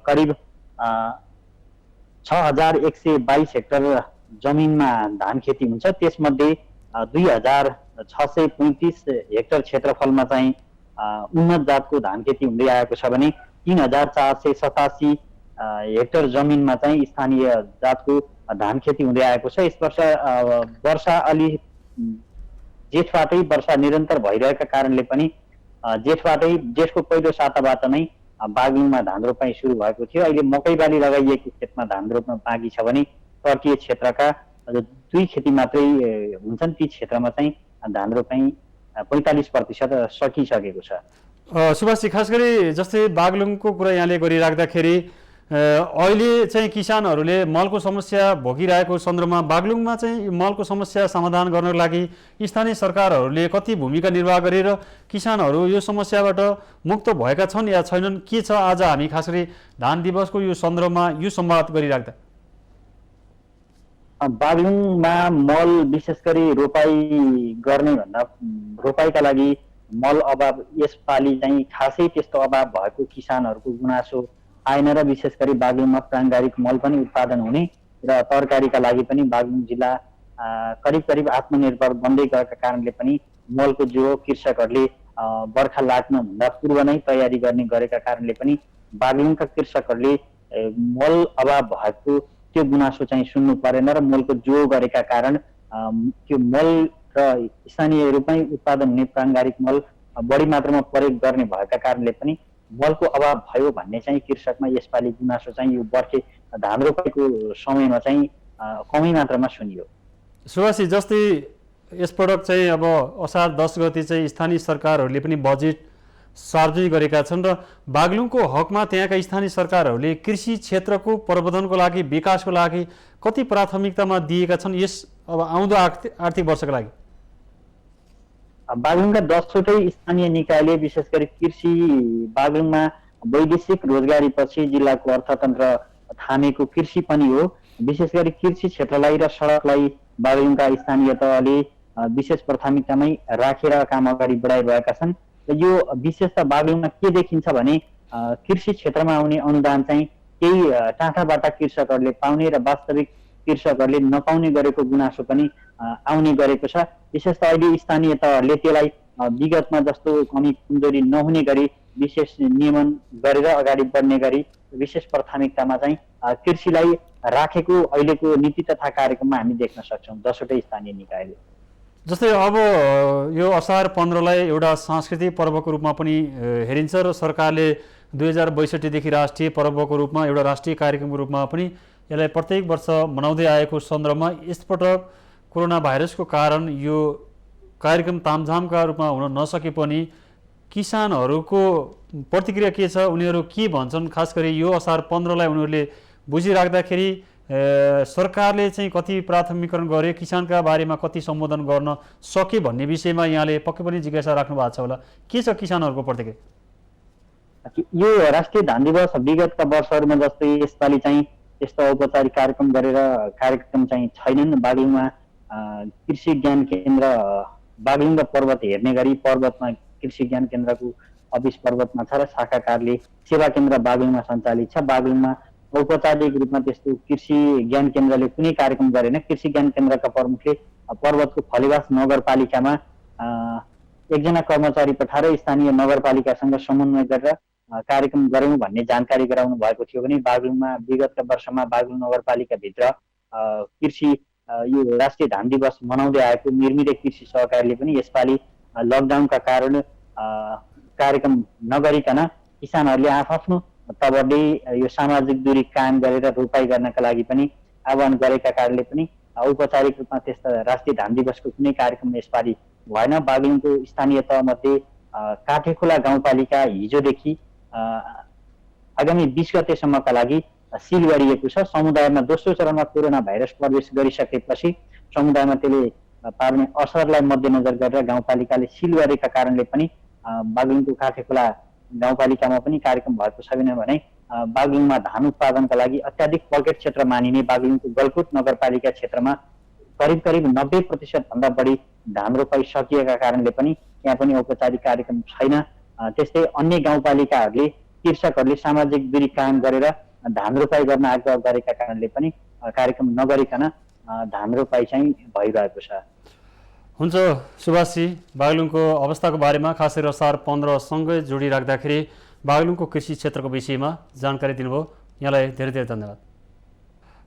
करिब 6122 हेक्टर जमिनमा धान खेती हुन्छ। त्यसमध्ये 2635 हेक्टर क्षेत्रफलमा चाहिँ उन्नत जातको धान खेती हुँदै आएको छ भने 3487 हेक्टर जमिनमा चाहिँ स्थानीय जातको धान खेती हुँदै आएको छ। यस वर्ष वर्षा अलि जेठबाटै वर्षा निरन्तर भइरहेका कारणले पनि जेठको पहिलो साताबाट नै बागलुङमा धान रोपाइँ सुरु भएको थियो। अहिले मकै बाली लगाइएको खेतमा धान रोप्न बाँकी छ भने तटीय क्षेत्रका 2 खेती मात्रै हुन्छन्। ती क्षेत्रमा चाहिँ धान रोपाइँ 45% सकिसकेको छ। सुभाषजी, खास गरी जस्तै बागलुङको कुरा यहाँले गरिराख्दाखेरि अहिले चाहिँ किसानहरूले मलको समस्या भोगिरहेको सन्दर्भमा बागलुङमा चाहिँ मलको समस्या समाधान गर्नको लागि स्थानीय सरकारहरूले कति भूमिका निर्वाह गरेर किसानहरू यो समस्याबाट मुक्त भएका छन् या छैनन्, के छ? आज हामी खास गरी धान दिवसको यो सन्दर्भमा यो संवाद गरिराख्दा बागलुङमा मल विशेष गरी रोपाइँ गर्ने भन्दा रोपाइँका लागि मल अभाव यसपालि चाहिँ खासै त्यस्तो अभाव भएको किसानहरूको गुनासो आएन र विशेष गरी बागलुङमा प्राङ्गारिक मल पनि उत्पादन हुने र तरकारीका लागि पनि बागलुङ जिल्ला करिब आत्मनिर्भर बन्दै गएका कारणले पनि मलको जो कृषकहरूले बर्खा लाग्नुभन्दा पूर्व नै तयारी गर्ने गरेका कारणले पनि बागलुङका कृषकहरूले मल अभाव भएको त्यो गुनासो चाहिँ सुन्नु परेन र मलको जो गरेका कारण त्यो मल र र स्थानीय रूपमै उत्पादन हुने प्राङ्गारिक मल बढी मात्रामा प्रयोग गर्ने भएका कारणले पनि मलको अभाव भयो भन्ने चाहिँ कृषकमा यसपालि गुनासो चाहिँ यो बर्खे धान रोपाइको समयमा चाहिँ कमै मात्रामा सुनियो। सुभाषजी, जस्तै यसपटक चाहिँ अब असार 10 गते चाहिँ स्थानीय सरकारहरूले पनि बजेट सार्वजनिक गरेका छन् र बागलुङको हकमा त्यहाँका स्थानीय सरकारहरूले कृषि क्षेत्रको प्रवर्धनको लागि, विकासको लागि कति प्राथमिकतामा दिएका छन् यस अब आउँदो आर्थिक वर्षका लागि? बागलुङका 10वटै स्थानीय निकायले विशेष गरी कृषि बागलुङमा वैदेशिक रोजगारीपछि जिल्लाको अर्थतन्त्र थामेको कृषि पनि हो। विशेष गरी कृषि क्षेत्रलाई र सडकलाई बागलुङका स्थानीय तहले विशेष प्राथमिकतामै राखेर काम अगाडि बढाइरहेका छन्। र यो विशेषतः बागलुङमा के देखिन्छ भने कृषि क्षेत्रमा आउने अनुदान चाहिँ केही टाढाबाट कृषकहरूले पाउने र वास्तविक कृषकहरूले नपाउने गरेको गुनासो पनि आउने गरेको छ। विशेष त अहिले स्थानीय तहहरूले त्यसलाई विगतमा जस्तो कमी कमजोरी नहुने गरी विशेष नियमन गरेर अगाडि बढ्ने गरी विशेष प्राथमिकतामा चाहिँ कृषिलाई राखेको अहिलेको नीति तथा कार्यक्रममा हामी देख्न सक्छौँ 10वटै स्थानीय निकायले। जस्तै अब यो असार 15लाई एउटा सांस्कृतिक पर्वको रूपमा पनि हेरिन्छ र सरकारले 2062 देखि राष्ट्रिय पर्वको रूपमा, एउटा राष्ट्रिय कार्यक्रमको रूपमा पनि यसलाई प्रत्येक वर्ष मनाउँदै आएको सन्दर्भमा यसपटक कोरोना भाइरसको कारण यो कार्यक्रम तामझामका रूपमा हुन नसके पनि किसानहरूको प्रतिक्रिया के छ, उनीहरू के भन्छन्? खास गरी यो असार 15लाई उनीहरूले बुझिराख्दाखेरि सरकारले चाहिँ कति प्राथमिकरण गरे, किसानका बारेमा कति सम्बोधन गर्न सके भन्ने विषयमा यहाँले पक्कै पनि जिज्ञासा राख्नु भएको छ होला। के छ किसानहरूको प्रतिक्रिया? यो राष्ट्रिय धान दिवस विगतका वर्षहरूमा जस्तै यसपालि चाहिँ त्यस्तो औपचारिक कार्यक्रम गरेर कार्यक्रम चाहिँ छैनन्। बागलुङमा कृषि ज्ञान केन्द्र बागलुङ र पर्वत हेर्ने गरी पर्वतमा कृषि ज्ञान केन्द्रको अफिस पर्वतमा छ र शाखा कार्यालय सेवा केन्द्र बागलुङमा सञ्चालित छ। बागलुङमा औपचारिक रूपमा त्यस्तो कृषि ज्ञान केन्द्रले कुनै कार्यक्रम गरेन। कृषि ज्ञान केन्द्रका प्रमुखले पर्वतको फलेवास नगरपालिकामा एकजना कर्मचारी पठाएर स्थानीय नगरपालिकासँग समन्वय गरेर कार्यक्रम गरौँ भन्ने जानकारी गराउनु भएको थियो भने बागलुङमा विगतका वर्षमा बागलुङ नगरपालिकाभित्र कृषि यो राष्ट्रिय धान दिवस मनाउँदै आएको निर्मित कृषि सहकारीले पनि यसपालि लकडाउनका कारण कार्यक्रम नगरिकन किसानहरूले आफ्नो तवरले यो सामाजिक दूरी कायम गरेर रोपाई गर्नका लागि पनि आह्वान गरेका कारणले पनि औपचारिक रूपमा त्यस्ता राष्ट्रिय धान दिवसको कुनै कार्यक्रम यसपालि भएन। बागलुङको स्थानीय तहमध्ये काठेखोला गाउँपालिका हिजोदेखि आगामी 20 गतेसम्मका लागि सिल गरिएको छ। समुदायमा दोस्रो चरणमा कोरोना भाइरस प्रवेश गरिसकेपछि समुदायमा त्यसले पार्ने असरलाई मध्यनजर गरेर गाउँपालिकाले सिल गरेका कारणले पनि बागलुङको काठेखोला गाउँपालिकामा पनि कार्यक्रम भएको छैन भने बागलुङमा धान उत्पादनका लागि अत्याधिक पकेट क्षेत्र मानिने बागलुङको गलकुट नगरपालिका क्षेत्रमा करिब 90% भन्दा बढी धान रोपाई सकिएका कारणले पनि यहाँ पनि औपचारिक कार्यक्रम छैन। त्यस्तै अन्य गाउँपालिकाहरूले कृषकहरूले सामाजिक दूरी कायम गरेर धान रोपाई गर्न आग्रह गरेका कारणले पनि कार्यक्रम नगरिकन धान रोपाई चाहिँ भइरहेको छ। हुन्छ सुभाषजी, बागलुङको अवस्थाको बारेमा खास गरी असार 15 सँगै जोडिराख्दाखेरि बागलुङको कृषि क्षेत्रको विषयमा जानकारी दिनुभयो, यहाँलाई धेरै धेरै धन्यवाद।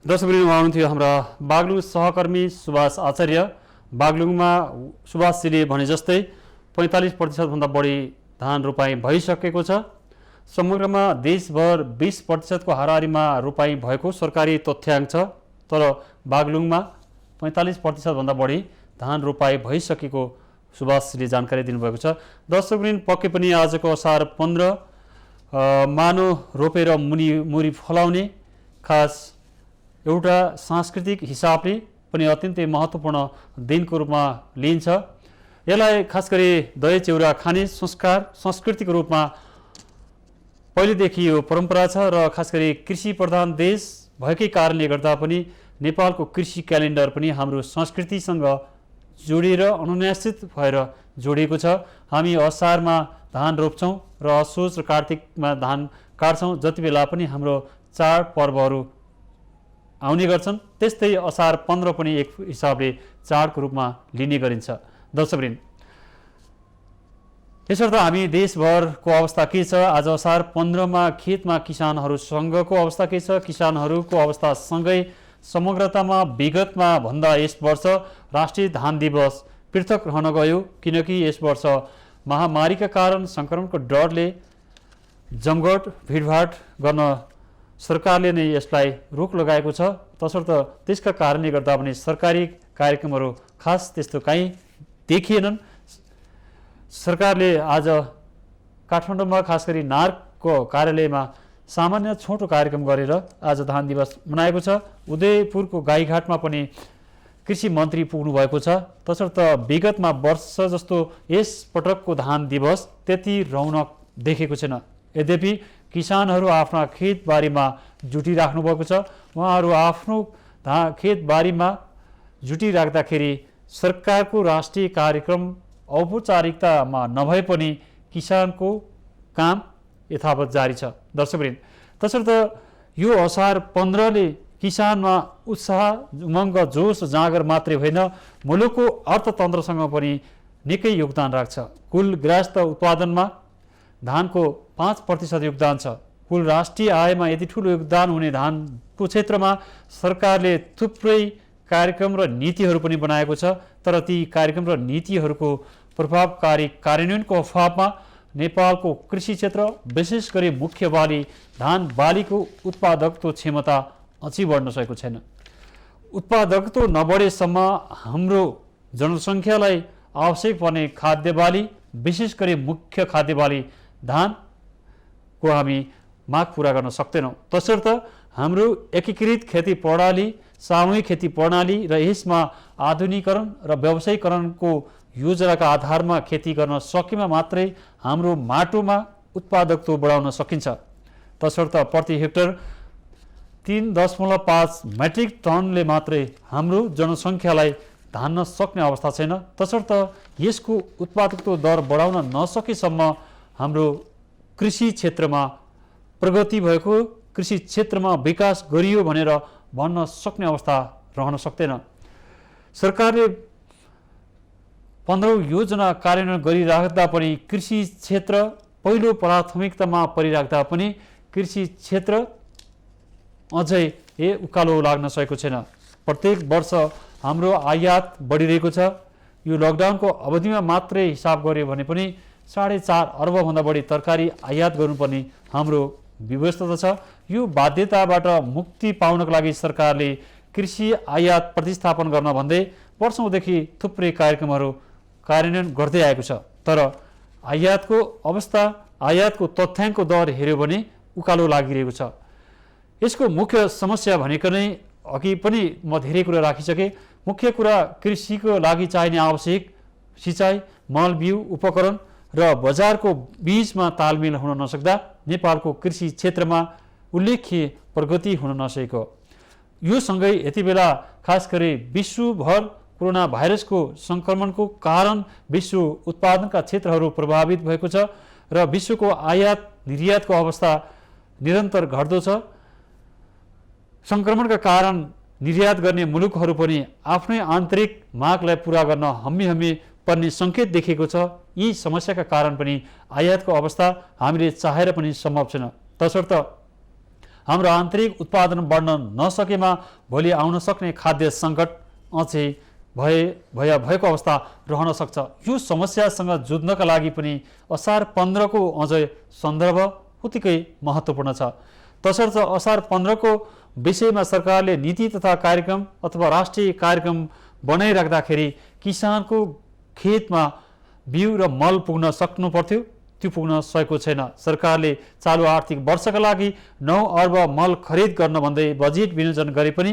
दर्शकवृन्द, हुनुहुन्थ्यो हाम्रा बागलुङ सहकर्मी सुभाष आचार्य। बागलुङमा सुभाषजीले भने जस्तै 45% भन्दा बढी धान रोपाई भइसकेको छ। समग्रमा देशभर 20% को हाराहारीमा रोपाई भएको सरकारी तथ्याङ्क छ, तर बागलुङमा 45% भन्दा बढी धान रोपाई भइसकेको सुभाषले जानकारी दिनुभएको छ। दर्शकवृन्द, पक्कै पनि आजको असार 15 मानो रोपेर मुरी फलाउने खास एउटा सांस्कृतिक हिसाबले पनि अत्यन्तै महत्त्वपूर्ण दिनको रूपमा लिइन्छ। यसलाई खास गरी दही चिउरा खाने संस्कृतिको रूपमा पहिलेदेखि यो परम्परा छ र खास गरी कृषि प्रधान देश भएकै कारणले गर्दा पनि नेपालको कृषि क्यालेन्डर पनि हाम्रो संस्कृतिसँग जोडिएर अनुनासित भएर जोडिएको छ। हामी असारमा धान रोप्छौँ र असोज र कार्तिकमा धान काट्छौँ, जति बेला पनि हाम्रो चाड पर्वहरू आउने गर्छन्। त्यस्तै असार 15 पनि एक हिसाबले चाडको रूपमा लिने गरिन्छ। दर्शकवृन्द, यसर्थ हामी देशभरको अवस्था के छ, आज असार 15 मा खेतमा किसानहरूसँगको अवस्था के छ, किसानहरूको अवस्थासँगै समग्रतामा विगतमा भन्दा यस वर्ष राष्ट्रिय धान दिवस पृथक रहन गयो, किनकि यस वर्ष महामारीका कारण सङ्क्रमणको डरले जमघट भिडभाड गर्न सरकारले नै यसलाई रोक लगाएको छ। तसर्थ त्यसका कारणले गर्दा पनि सरकारी कार्यक्रमहरू खास त्यस्तो कहीँ देखिएनन्। सरकारले आज काठमाडौँमा खास गरी नार्कको कार्यालयमा सामान्य छोटो कार्यक्रम गरेर आज धान दिवस मनाएको छ। उदयपुरको गाईघाटमा पनि कृषि मन्त्री पुग्नु भएको छ। तसर्थ विगतमा वर्ष जस्तो यस पटकको धान दिवस त्यति रौनक देखेको छैन। यद्यपि किसानहरू आफ्ना खेतबारीमा जुटिराख्नु भएको छ। उहाँहरू आफ्नो खेतबारीमा जुटिराख्दाखेरि सरकारको राष्ट्रिय कार्यक्रम औपचारिकतामा नभए पनि किसानको काम यथावत जारी छ। दर्शकवृन्द, तसर्थ यो असार 15ले किसानमा उत्साह, उमङ्ग, जोस जाँगर मात्रै होइन, मुलुकको अर्थतन्त्रसँग पनि निकै योगदान राख्छ। कुल गृहस्थ उत्पादनमा धानको 5% योगदान छ। कुल राष्ट्रिय आयमा यति ठुलो योगदान हुने धानको क्षेत्रमा सरकारले थुप्रै कार्यक्रम र नीतिहरू पनि बनाएको छ। तर ती कार्यक्रम र नीतिहरूको प्रभावकारी कार्यान्वयनको अभावमा नेपालको कृषि क्षेत्र, विशेष गरी मुख्य बाली धान बालीको उत्पादकत्व क्षमता अझै बढ्न सकेको छैन। उत्पादकत्व नबढेसम्म हाम्रो जनसङ्ख्यालाई आवश्यक पर्ने खाद्य बाली, विशेष गरी मुख्य खाद्य बाली धानको हामी माग पुरा गर्न सक्दैनौँ। तसर्थ हाम्रो एकीकृत खेती प्रणाली, सामूहिक खेती प्रणाली र यसमा आधुनिकीकरण र व्यवसायीकरणको योजनाका आधारमा खेती गर्न सकेमा मात्रै हाम्रो माटोमा उत्पादकत्व बढाउन सकिन्छ। तसर्थ प्रति हेक्टर 3.5 मेट्रिक टनले मात्रै हाम्रो जनसङ्ख्यालाई धान्न सक्ने अवस्था छैन। तसर्थ यसको उत्पादकत्व दर बढाउन नसकेसम्म हाम्रो कृषि क्षेत्रमा प्रगति भएको, कृषि क्षेत्रमा विकास गरियो भनेर भन्न सक्ने अवस्था रहन सक्दैन। सरकारले 15औं योजना कार्यान्वयन गरिराख्दा पनि कृषि क्षेत्र पहिलो प्राथमिकतामा परिराख्दा पनि कृषि क्षेत्र अझै उकालो लाग्न सकेको छैन। प्रत्येक वर्ष हाम्रो आयात बढिरहेको छ। यो लकडाउनको अवधिमा मात्रै हिसाब गर्यो भने पनि 4.5 अर्बभन्दा बढी तरकारी आयात गर्नुपर्ने हाम्रो व्यवस्था छ। यो बाध्यताबाट मुक्ति पाउनको लागि सरकारले कृषि आयात प्रतिस्थापन गर्न भन्दै वर्षौँदेखि थुप्रै कार्यक्रमहरू कार्यान्वयन गर्दै आएको छ। तर आयातको अवस्था, आयातको तथ्याङ्क दर हेऱ्यो भने उकालो लागिरहेको छ। यसको मुख्य समस्या भनेको नै अघि पनि म धेरै कुरा राखिसकेँ। मुख्य कुरा कृषिको लागि चाहिने आवश्यक सिँचाइ, मल बिउ, उपकरण र बजारको बीचमा तालमेल हुन नसक्दा नेपालको कृषि क्षेत्रमा उल्लेख्य प्रगति हुन नसकेको। यो सँगै यति बेला खास गरी विश्वभर कोरोना भाइरसको सङ्क्रमणको कारण विश्व उत्पादनका क्षेत्रहरू प्रभावित भएको छ र विश्वको आयात निर्यातको अवस्था निरन्तर घट्दो छ। सङ्क्रमणका कारण निर्यात गर्ने मुलुकहरू पनि आफ्नै आन्तरिक मागलाई पुरा गर्न हम्मी पर्ने सङ्केत देखिएको छ। यी समस्याका कारण पनि आयातको अवस्था हामीले चाहेर पनि सम्भव छैन। तसर्थ हाम्रो आन्तरिक उत्पादन बढ्न नसकेमा भोलि आउन सक्ने खाद्य सङ्कट अझै भएको अवस्था रहन सक्छ। यो समस्यासँग जुझ्नका लागि पनि असार 15को अझै सन्दर्भ उत्तिकै महत्त्वपूर्ण छ। तसर्थ असार 15को विषयमा सरकारले नीति तथा कार्यक्रम अथवा राष्ट्रिय कार्यक्रम बनाइराख्दाखेरि किसानको खेतमा बिउ र मल पुग्न सक्नु पर्थ्यो, त्यो पुग्न सकेको छैन। सरकारले चालु आर्थिक वर्षका लागि 9 अर्ब मल खरिद गर्न भन्दै बजेट विनियोजन गरे पनि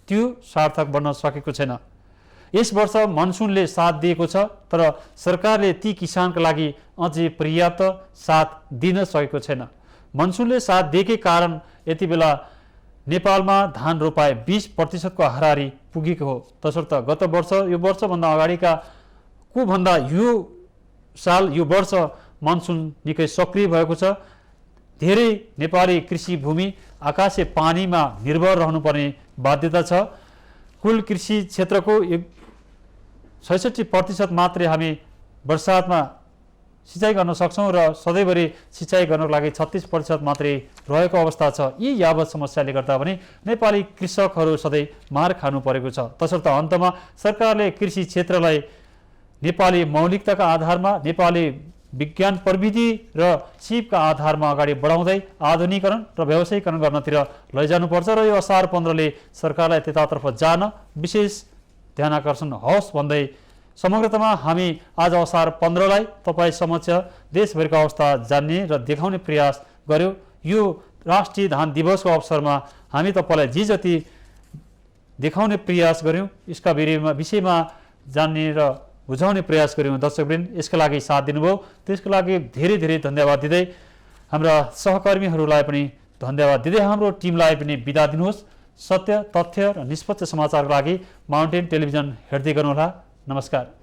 त्यो सार्थक बन्न सकेको छैन। यस वर्ष मनसुनले साथ दिएको छ, तर सरकारले ती किसानका लागि अझै पर्याप्त साथ दिन सकेको छैन। मनसुनले साथ दिएकै कारण यति बेला नेपालमा धान रोपाए 20% को हाराहारी पुगेको हो। तसर्थ गत वर्ष, यो वर्षभन्दा अगाडिका को भन्दा यो साल, यो वर्ष मनसुन निकै सक्रिय भएको छ। धेरै नेपाली कृषि भूमि आकाशे पानीमा निर्भर रहनुपर्ने बाध्यता छ। कुल कृषि क्षेत्रको 66% मात्रै हामी वर्षातमा सिँचाइ गर्न सक्छौँ र सधैँभरि सिँचाइ गर्नको लागि 36% मात्रै रहेको अवस्था छ। यी यावत समस्याले गर्दा पनि नेपाली कृषकहरू सधैँ मार खानु परेको छ। तसर्थ अन्तमा सरकारले कृषि क्षेत्रलाई नेपाली मौलिकताका आधारमा, नेपाली विज्ञान प्रविधि र सिपका आधारमा अगाडि बढाउँदै आधुनिकीकरण र व्यवसायीकरण गर्नतिर लैजानुपर्छ र यो असार 15ले सरकारलाई त्यतातर्फ जान विशेष ध्यानाकर्षण होस् भन्दै समग्रतामा हामी आज असार 15लाई तपाईँ समक्ष देशभरिको अवस्था जान्ने र देखाउने प्रयास गर्यौँ। यो राष्ट्रिय धान दिवसको अवसरमा हामी तपाईँलाई जे जति देखाउने प्रयास गर्यौँ, यसका विषयमा जान्ने र बुझाउने प्रयास गर्यौँ। दर्शकवृन्द, यसका लागि साथ दिनुभयो, त्यसको लागि धेरै धेरै धन्यवाद दिँदै हाम्रा सहकर्मीहरूलाई पनि धन्यवाद दिँदै हाम्रो टिमलाई पनि बिदा दिनुहोस्। सत्य, तथ्य र निष्पक्ष समाचारको लागि माउन्टेन टेलिभिजन हेर्दै गर्नुहोला। नमस्कार।